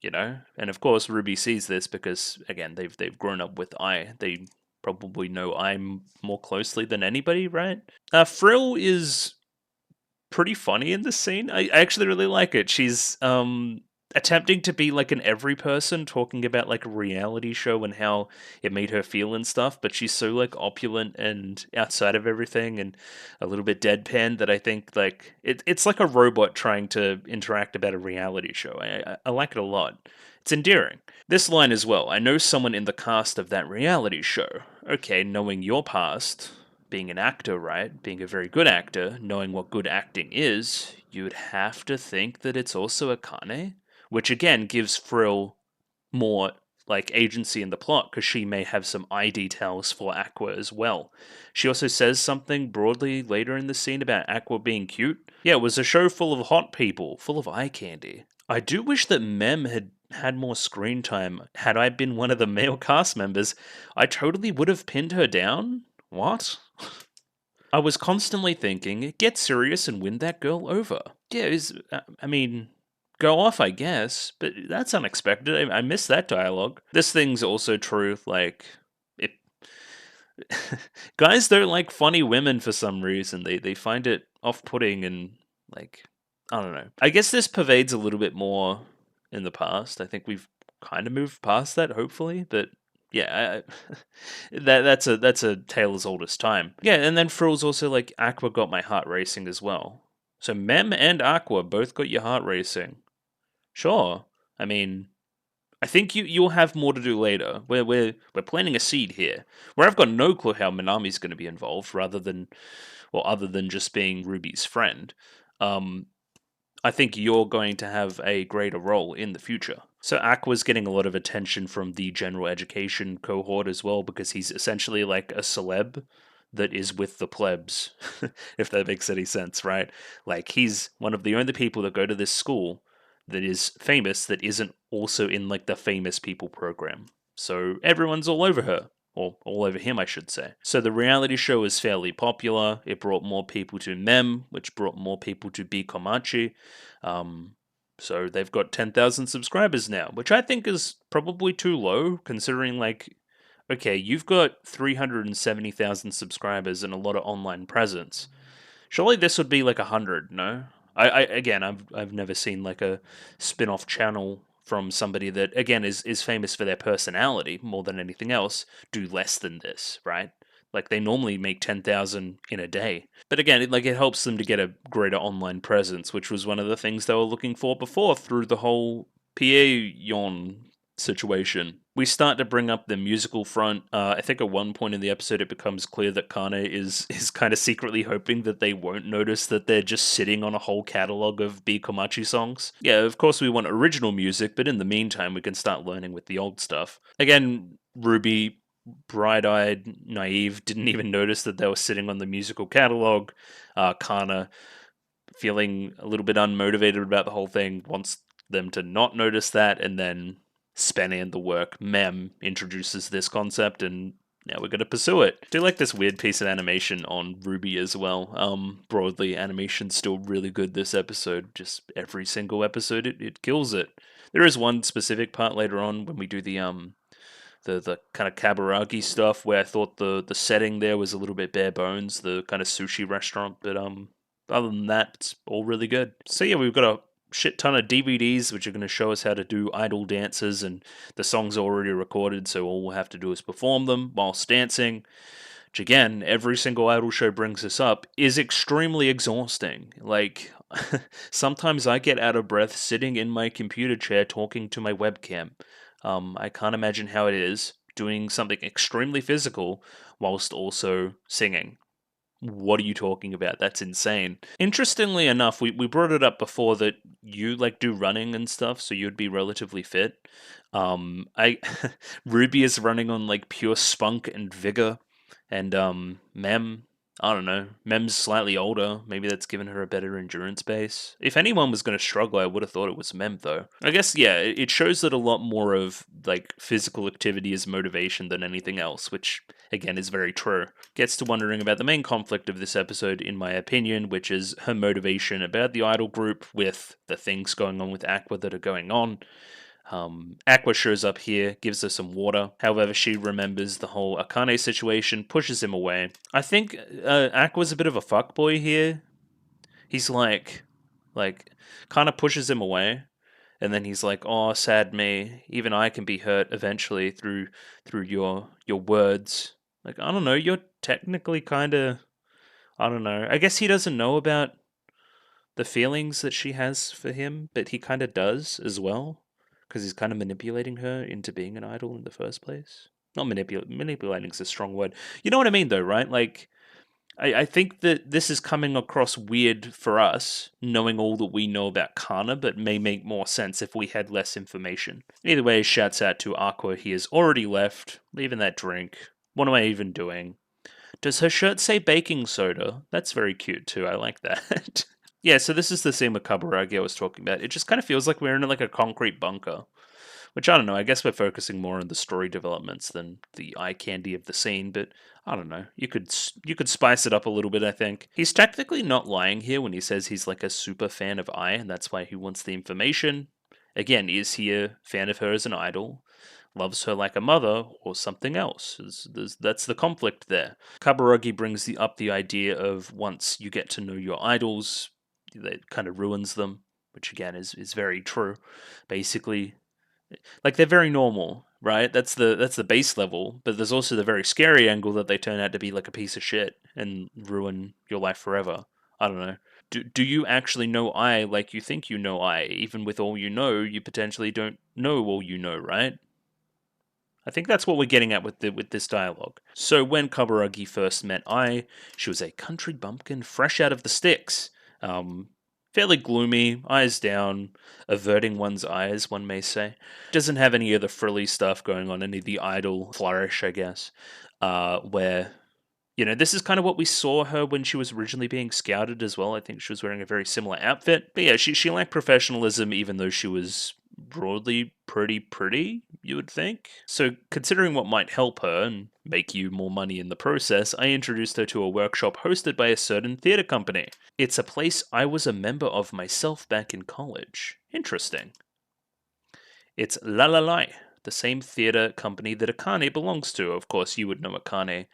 You know, and of course Ruby sees this because again they've grown up with I. They probably know I'm more closely than anybody, right? Frill is pretty funny in this scene. I actually really like it. She's attempting to be like an every person, talking about like a reality show and how it made her feel and stuff, but she's so like opulent and outside of everything and a little bit deadpan that I think like it's like a robot trying to interact about a reality show. I like it a lot. It's endearing. This line as well. I know someone in the cast of that reality show. Okay, knowing your past, being an actor, right? Being a very good actor, knowing what good acting is, you'd have to think that it's also Akane, which again gives Frill more like agency in the plot because she may have some eye details for Aqua as well. She also says something broadly later in the scene about Aqua being cute. Yeah, it was a show full of hot people, full of eye candy. I do wish that Mem had more screen time. Had I been one of the male cast members, I totally would have pinned her down. What? I was constantly thinking, get serious and win that girl over. Yeah, I mean, go off, I guess, but that's unexpected. I missed that dialogue. This thing's also true, like, it. Guys don't like funny women for some reason. They find it off putting and, like, I don't know. I guess this pervades a little bit more in the past. I think we've kind of moved past that, hopefully, but yeah, that's a tale as old as time. Yeah, and then Frill's also like Aqua got my heart racing as well. So Mem and Aqua both got your heart racing. Sure. I mean, I think you'll have more to do later. We're planting a seed here, where I've got no clue how Minami's going to be involved, other than just being Ruby's friend. I think you're going to have a greater role in the future. So Aqua's getting a lot of attention from the general education cohort as well, because he's essentially like a celeb that is with the plebs, if that makes any sense, right? Like he's one of the only people that go to this school that is famous that isn't also in like the famous people program. So everyone's all over her. Or all over him, I should say. So the reality show is fairly popular. It brought more people to Mem, which brought more people to Bikomachi. So they've got 10,000 subscribers now, which I think is probably too low, considering, like, okay, you've got 370,000 subscribers and a lot of online presence. Surely this would be like 100, no? Again, I've never seen like a spin-off channel from somebody that again is famous for their personality more than anything else do less than this, right? Like they normally make 10,000 in a day. But again, it helps them to get a greater online presence, which was one of the things they were looking for before through the whole PA situation. We start to bring up the musical front. I think at one point in the episode, it becomes clear that Kane is kind of secretly hoping that they won't notice that they're just sitting on a whole catalog of B Komachi songs. Yeah, of course we want original music, but in the meantime, we can start learning with the old stuff. Again, Ruby, bright-eyed, naive, didn't even notice that they were sitting on the musical catalog. Kana, feeling a little bit unmotivated about the whole thing, wants them to not notice that, and then Spenny and the work Mem introduces this concept, and now we're going to pursue it. I do like this weird piece of animation on Ruby as well. Broadly, animation's still really good this episode. Just every single episode, it kills it. There is one specific part later on when we do the kind of kaburagi stuff where I thought the setting there was a little bit bare bones, the kind of sushi restaurant, but other than that, it's all really good. So yeah, we've got a shit ton of DVDs which are going to show us how to do idol dances, and the songs are already recorded, so all we'll have to do is perform them whilst dancing. Which again, every single idol show brings this up, is extremely exhausting. Like, sometimes I get out of breath sitting in my computer chair talking to my webcam. I can't imagine how it is doing something extremely physical whilst also singing. What are you talking about? That's insane. Interestingly enough, we brought it up before that you like do running and stuff, so you'd be relatively fit. I Ruby is running on like pure spunk and vigor, and Mem, I don't know. Mem's slightly older. Maybe that's given her a better endurance base. If anyone was going to struggle, I would have thought it was Mem, though. I guess, yeah, it shows that a lot more of, like, physical activity is motivation than anything else, which, again, is very true. Gets to wondering about the main conflict of this episode, in my opinion, which is her motivation about the idol group with the things going on with Aqua that are going on. Aqua shows up here, gives her some water. However, she remembers the whole Akane situation, pushes him away. I think Aqua's a bit of a fuckboy here. He's like, kind of pushes him away, and then he's like, "Oh, sad me. Even I can be hurt eventually through your words." Like, I don't know. You're technically kind of, I don't know. I guess he doesn't know about the feelings that she has for him, but he kind of does as well, because he's kind of manipulating her into being an idol in the first place. Not manipulating is a strong word. You know what I mean, though, right? Like, I think that this is coming across weird for us, knowing all that we know about Kana, but may make more sense if we had less information. Either way, shouts out to Aqua. He has already left, leaving that drink. What am I even doing? Does her shirt say baking soda? That's very cute too. I like that. Yeah, so this is the scene with Kaburagi I was talking about. It just kind of feels like we're in like a concrete bunker. Which I don't know, I guess we're focusing more on the story developments than the eye candy of the scene, but I don't know. You could spice it up a little bit, I think. He's technically not lying here when he says he's like a super fan of Ai, and that's why he wants the information. Again, is he a fan of her as an idol? Loves her like a mother, or something else? That's the conflict there. Kaburagi brings up the idea of once you get to know your idols, that kind of ruins them, which again is very true. Basically, like they're very normal, right? That's the base level, but there's also the very scary angle that they turn out to be like a piece of shit and ruin your life forever. I don't know. Do you actually know I like you think you know I? Even with all you know, you potentially don't know all you know, right? I think that's what we're getting at with this dialogue. So when Kaburagi first met Ai, she was a country bumpkin fresh out of the sticks. Um, Fairly gloomy, eyes down, averting one's eyes, one may say. Doesn't have any of the frilly stuff going on, any of the idle flourish, I guess. Where this is kind of what we saw her when she was originally being scouted as well. I think she was wearing a very similar outfit. But yeah, she lacked professionalism, even though she was broadly pretty, you would think. So, considering what might help her and make you more money in the process, I introduced her to a workshop hosted by a certain theatre company. It's a place I was a member of myself back in college. Interesting. It's La La Lai, the same theatre company that Akane belongs to. Of course, you would know Akane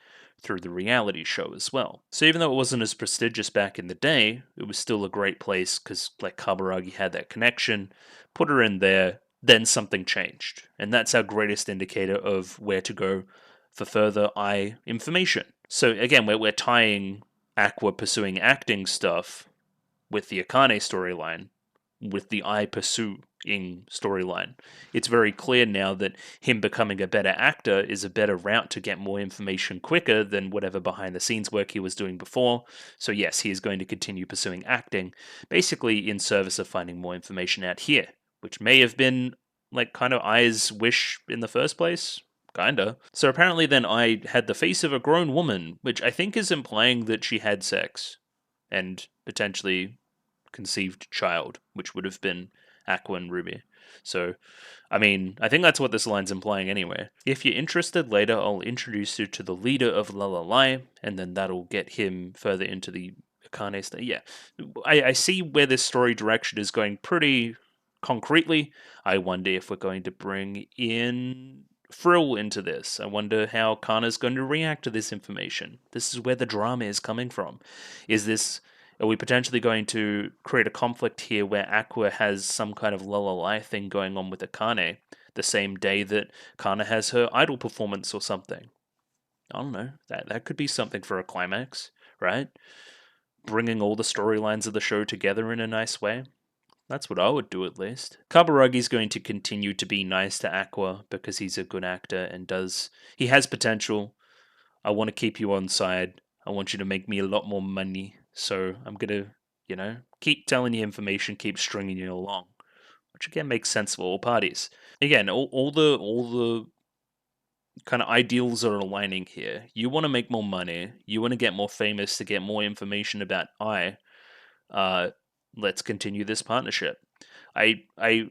through the reality show as well. So even though it wasn't as prestigious back in the day, it was still a great place because like Kaburagi had that connection, put her in there, then something changed. And that's our greatest indicator of where to go for further eye information. So again, we're tying Aqua pursuing acting stuff with the Akane storyline, with the I pursuing storyline. It's very clear now that him becoming a better actor is a better route to get more information quicker than whatever behind the scenes work he was doing before. So, yes, he is going to continue pursuing acting, basically in service of finding more information out here, which may have been like kind of I's wish in the first place. Kinda. So apparently, then I had the face of a grown woman, which I think is implying that she had sex and potentially conceived child, which would have been Aqua and Ruby. So, I mean, I think that's what this line's implying anyway. If you're interested, later I'll introduce you to the leader of Lalalai, and then that'll get him further into the Akane state. Yeah, I see where this story direction is going pretty concretely. I wonder if we're going to bring in Frill into this. I wonder how Kana's going to react to this information. This is where the drama is coming from. Are we potentially going to create a conflict here where Aqua has some kind of lullaby thing going on with Akane the same day that Kana has her idol performance or something? I don't know. That could be something for a climax, right? Bringing all the storylines of the show together in a nice way. That's what I would do at least. Kaburagi's going to continue to be nice to Aqua because he's a good actor and he has potential. I want to keep you on side. I want you to make me a lot more money. So I'm going to, keep telling you information, keep stringing you along, which again makes sense for all parties. Again, all the kind of ideals are aligning here. You want to make more money. You want to get more famous to get more information about let's continue this partnership. I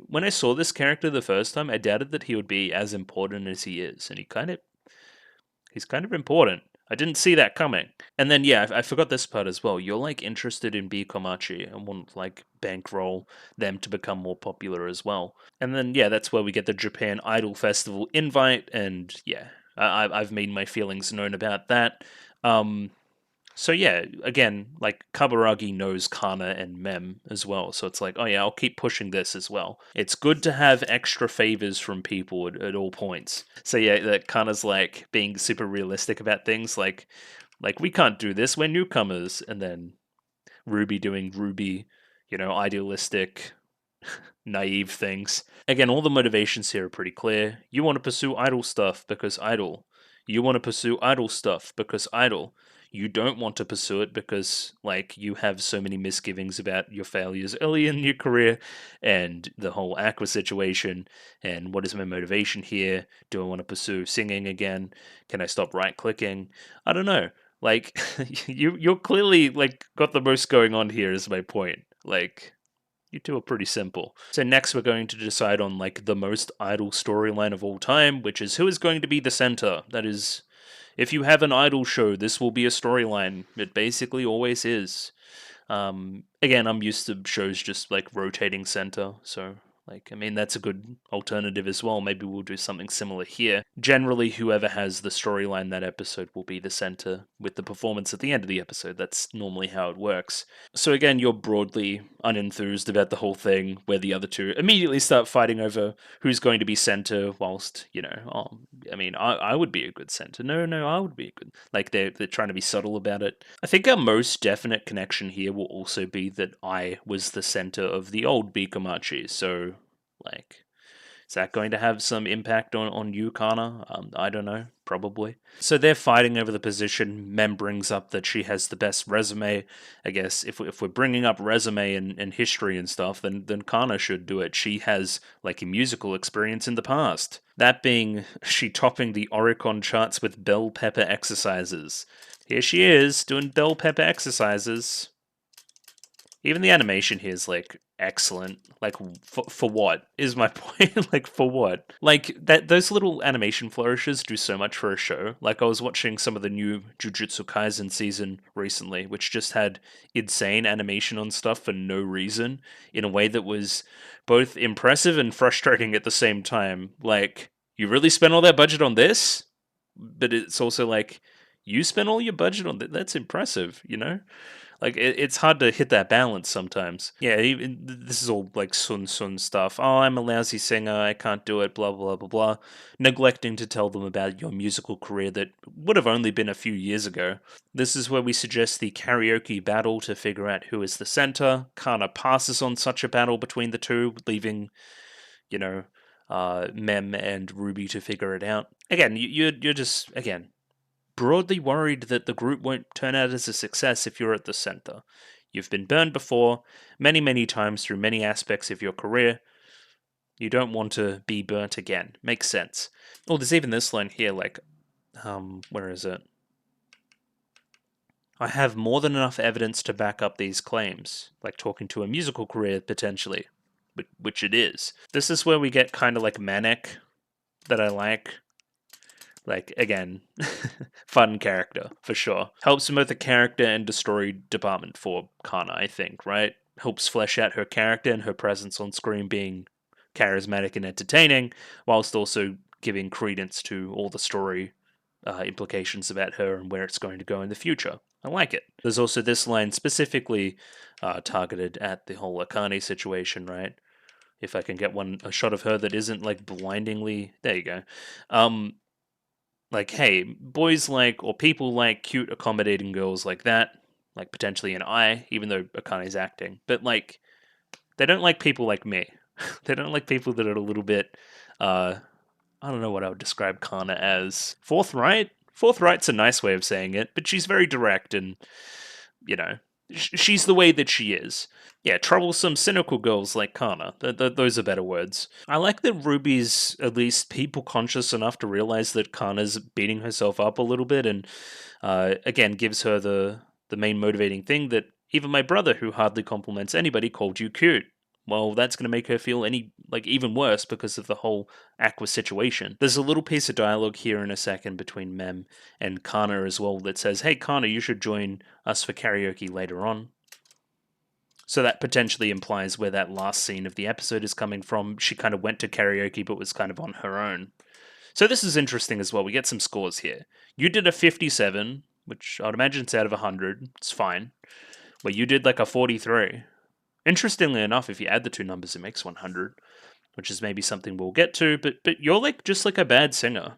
when I saw this character the first time, I doubted that he would be as important as he is, and he's kind of important. I didn't see that coming. And then yeah, I forgot this part as well. You're like interested in B Komachi and want like bankroll them to become more popular as well. And then yeah, that's where we get the Japan Idol Festival invite, and yeah, I've made my feelings known about that. So yeah, again, like Kaburagi knows Kana and Mem as well, so it's like, oh yeah, I'll keep pushing this as well. It's good to have extra favors from people at all points. So yeah, that Kana's like being super realistic about things, like we can't do this, we're newcomers, and then Ruby doing Ruby, idealistic, naive things. Again, all the motivations here are pretty clear. You want to pursue idol stuff because idol. You want to pursue idol stuff because idol. You don't want to pursue it because, like, you have so many misgivings about your failures early in your career and the whole Aqua situation. And what is my motivation here? Do I want to pursue singing again? Can I stop right clicking? I don't know. Like, you're clearly, like, got the most going on here, is my point. Like, you two are pretty simple. So next we're going to decide on like the most idol storyline of all time, which is who is going to be the center. That is, if you have an idol show, this will be a storyline. It basically always is. Again, I'm used to shows just like rotating center, so that's a good alternative as well. Maybe we'll do something similar here. Generally, whoever has the storyline that episode will be the center with the performance at the end of the episode. That's normally how it works. So again, you're broadly unenthused about the whole thing, where the other two immediately start fighting over who's going to be center, whilst, I would be a good center. No, I would be a good... Like, they're trying to be subtle about it. I think our most definite connection here will also be that I was the center of the old Bikomachi, so, like... Is that going to have some impact on you, Kana? I don't know, probably. So they're fighting over the position. Mem brings up that she has the best resume. I guess if we're bringing up resume and history and stuff, then Kana should do it. She has like a musical experience in the past. That being, she topping the Oricon charts with bell pepper exercises. Here she is, doing bell pepper exercises. Even the animation here is, like, excellent. Like, for what is my point? Like, for what? Like, those little animation flourishes do so much for a show. Like, I was watching some of the new Jujutsu Kaisen season recently, which just had insane animation on stuff for no reason, in a way that was both impressive and frustrating at the same time. Like, you really spent all that budget on this? But it's also like, You spent all your budget on that. That's impressive, Like, it's hard to hit that balance sometimes. Yeah, even, this is all like Sun Sun stuff. Oh, I'm a lousy singer, I can't do it, blah, blah, blah, blah. Neglecting to tell them about your musical career that would have only been a few years ago. This is where we suggest the karaoke battle to figure out who is the center. Kana passes on such a battle between the two, leaving, Mem and Ruby to figure it out. Again, you're just, again, broadly worried that the group won't turn out as a success if you're at the center. You've been burned before, many, many times through many aspects of your career. You don't want to be burnt again. Makes sense. Oh, there's even this line here, like, where is it? I have more than enough evidence to back up these claims, like talking to a musical career potentially, which it is. This is where we get kind of like manic that I like. Like, again, fun character, for sure. Helps in both the character and the story department for Kana, I think, right? Helps flesh out her character and her presence on screen being charismatic and entertaining, whilst also giving credence to all the story implications about her and where it's going to go in the future. I like it. There's also this line specifically targeted at the whole Akane situation, right? If I can get a shot of her that isn't like blindingly... There you go. Like, hey, boys like, or people like cute, accommodating girls like that, like potentially an I, even though Akane's acting. But, like, they don't like people like me. They don't like people that are a little bit, I don't know what I would describe Kana as. Forthright? Forthright's a nice way of saying it, but she's very direct and, she's the way that she is. Yeah, troublesome, cynical girls like Kana. Those are better words. I like that Ruby's at least people conscious enough to realize that Kana's beating herself up a little bit, and again gives her the main motivating thing that even my brother, who hardly compliments anybody, called you cute. Well, that's going to make her feel even worse because of the whole Aqua situation. There's a little piece of dialogue here in a second between Mem and Kana as well that says, hey, Kana, you should join us for karaoke later on. So that potentially implies where that last scene of the episode is coming from. She kind of went to karaoke but was kind of on her own. So this is interesting as well. We get some scores here. You did a 57, which I'd imagine it's out of 100. It's fine. Where you did like a 43. Interestingly enough, if you add the two numbers, it makes 100, which is maybe something we'll get to. But you're like just like a bad singer.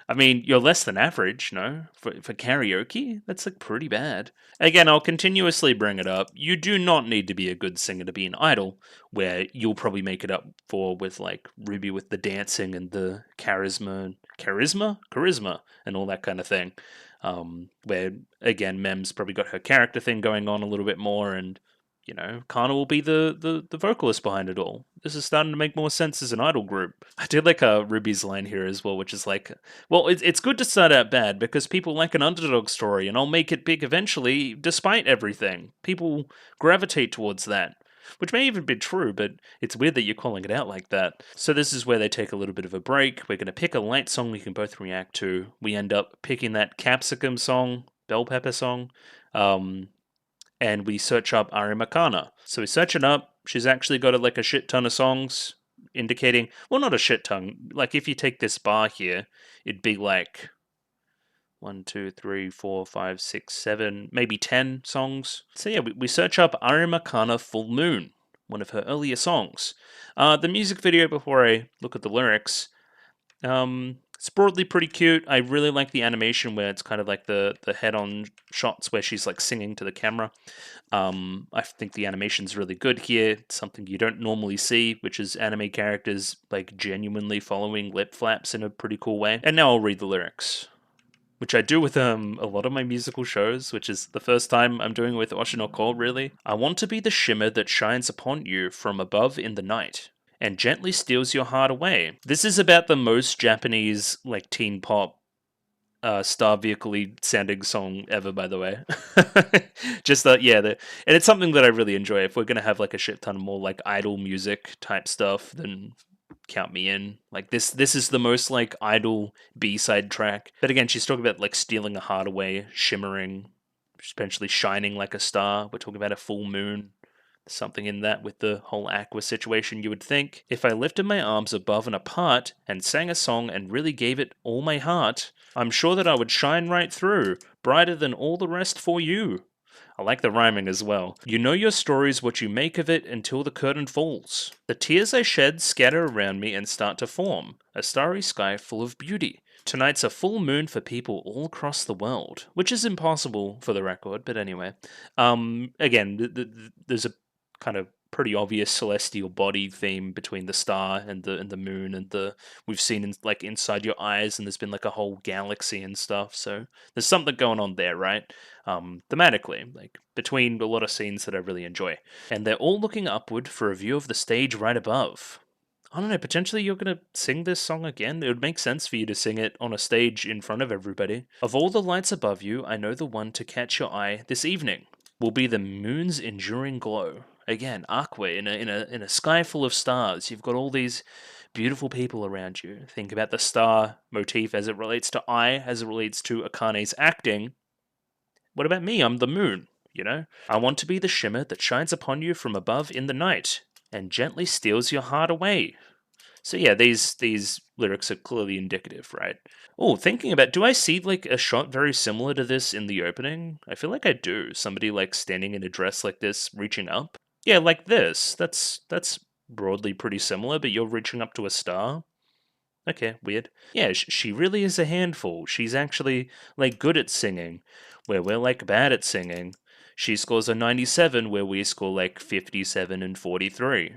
I mean, you're less than average, no? For karaoke? That's like pretty bad. Again, I'll continuously bring it up. You do not need to be a good singer to be an idol, where you'll probably make it up for with like Ruby with the dancing and the charisma, and all that kind of thing. Where, again, Mem's probably got her character thing going on a little bit more, and Kana will be the vocalist behind it all. This is starting to make more sense as an idol group. I did like Ruby's line here as well, which is like, well, it's good to start out bad because people like an underdog story, and I'll make it big eventually, despite everything. People gravitate towards that, which may even be true, but it's weird that you're calling it out like that. So this is where they take a little bit of a break. We're going to pick a light song we can both react to. We end up picking that Capsicum song, Bell Pepper song, and we search up Arimakana. So we search it up. She's actually got like a shit ton of songs indicating, well, not a shit ton. Like if you take this bar here, it'd be like 1, 2, 3, 4, 5, 6, 7, maybe 10 songs. So yeah, we search up Arimakana Full Moon, one of her earlier songs. The music video, before I look at the lyrics, it's broadly pretty cute. I really like the animation where it's kind of like the head-on shots where she's like singing to the camera. I think the animation's really good here. It's something you don't normally see, which is anime characters like genuinely following lip flaps in a pretty cool way. And now I'll read the lyrics, which I do with a lot of my musical shows, which is the first time I'm doing it with Oshi no Ko, really. I want to be the shimmer that shines upon you from above in the night and gently steals your heart away. This is about the most Japanese, like, teen pop, star vehicle-y sounding song ever, by the way. Just, and it's something that I really enjoy. If we're going to have, like, a shit ton more, like, idol music type stuff, then count me in. Like, this is the most, like, idol B-side track. But again, she's talking about, like, stealing a heart away, shimmering, potentially shining like a star. We're talking about a full moon. Something in that with the whole aqua situation, you would think. If I lifted my arms above and apart and sang a song and really gave it all my heart, I'm sure that I would shine right through, brighter than all the rest for you. I like the rhyming as well. You know your story's what you make of it until the curtain falls. The tears I shed scatter around me and start to form a starry sky full of beauty. Tonight's a full moon for people all across the world, which is impossible for the record, but anyway. Again, there's a kind of pretty obvious celestial body theme between the star and the moon, and the we've seen like inside your eyes, and there's been like a whole galaxy and stuff. So there's something going on there, right? Thematically, like between a lot of scenes that I really enjoy, and they're all looking upward for a view of the stage right above. I don't know, potentially you're going to sing this song again? It would make sense for you to sing it on a stage in front of everybody. Of all the lights above you, I know the one to catch your eye this evening will be the moon's enduring glow. Again, Aqua in a sky full of stars. You've got all these beautiful people around you. Think about the star motif as it relates to Ai, as it relates to Akane's acting. What about me? I'm the moon, you know? I want to be the shimmer that shines upon you from above in the night and gently steals your heart away. So yeah, these lyrics are clearly indicative, right? Oh, thinking about, do I see like a shot very similar to this in the opening? I feel like I do. Somebody like standing in a dress like this, reaching up. Yeah, like this. That's broadly pretty similar, but you're reaching up to a star. Okay, weird. Yeah, she really is a handful. She's actually like good at singing, where we're like bad at singing. She scores a 97, where we score like 57 and 43.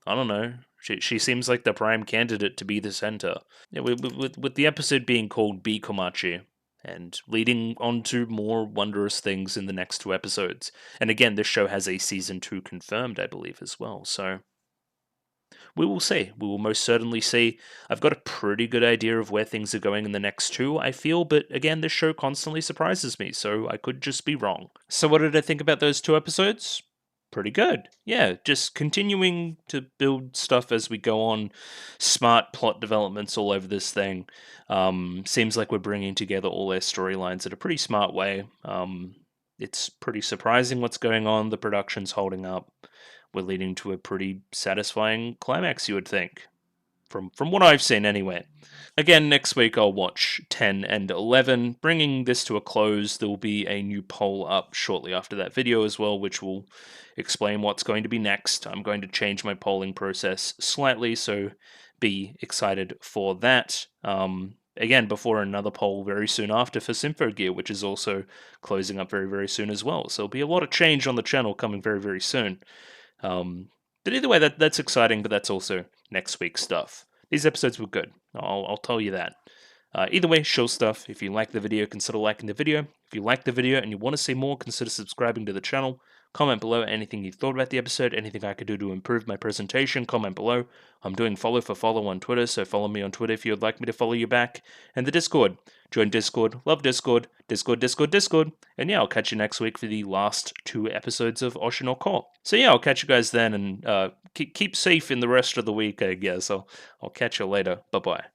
I don't know. She seems like the prime candidate to be the center. Yeah, with the episode being called B Komachi, and leading on to more wondrous things in the next two episodes. And again, this show has a season 2 confirmed, I believe, as well. So we will see. We will most certainly see. I've got a pretty good idea of where things are going in the next two, I feel, but again, this show constantly surprises me, so I could just be wrong. So, what did I think about those two episodes? Pretty good. Yeah, just continuing to build stuff as we go on. Smart plot developments all over this thing. Seems like we're bringing together all their storylines in a pretty smart way. It's pretty surprising what's going on. The production's holding up. We're leading to a pretty satisfying climax, you would think. From what I've seen, anyway. Again, next week I'll watch 10 and 11. Bringing this to a close, there will be a new poll up shortly after that video as well, which will explain what's going to be next. I'm going to change my polling process slightly, so be excited for that. Again, before another poll very soon after for Symphogear, which is also closing up very, very soon as well. So there'll be a lot of change on the channel coming very, very soon. But either way, that's exciting, but that's also next week's stuff. These episodes were good. I'll tell you that. Either way, show stuff. If you like the video, consider liking the video. If you like the video and you want to see more, consider subscribing to the channel. Comment below anything you thought about the episode, anything I could do to improve my presentation. Comment below. I'm doing follow for follow on Twitter, so follow me on Twitter if you would like me to follow you back. And the Discord. Join Discord. Love Discord. Discord. And yeah, I'll catch you next week for the last two episodes of Oshi no Ko. So yeah, I'll catch you guys then, and keep safe in the rest of the week, I guess. I'll catch you later. Bye-bye.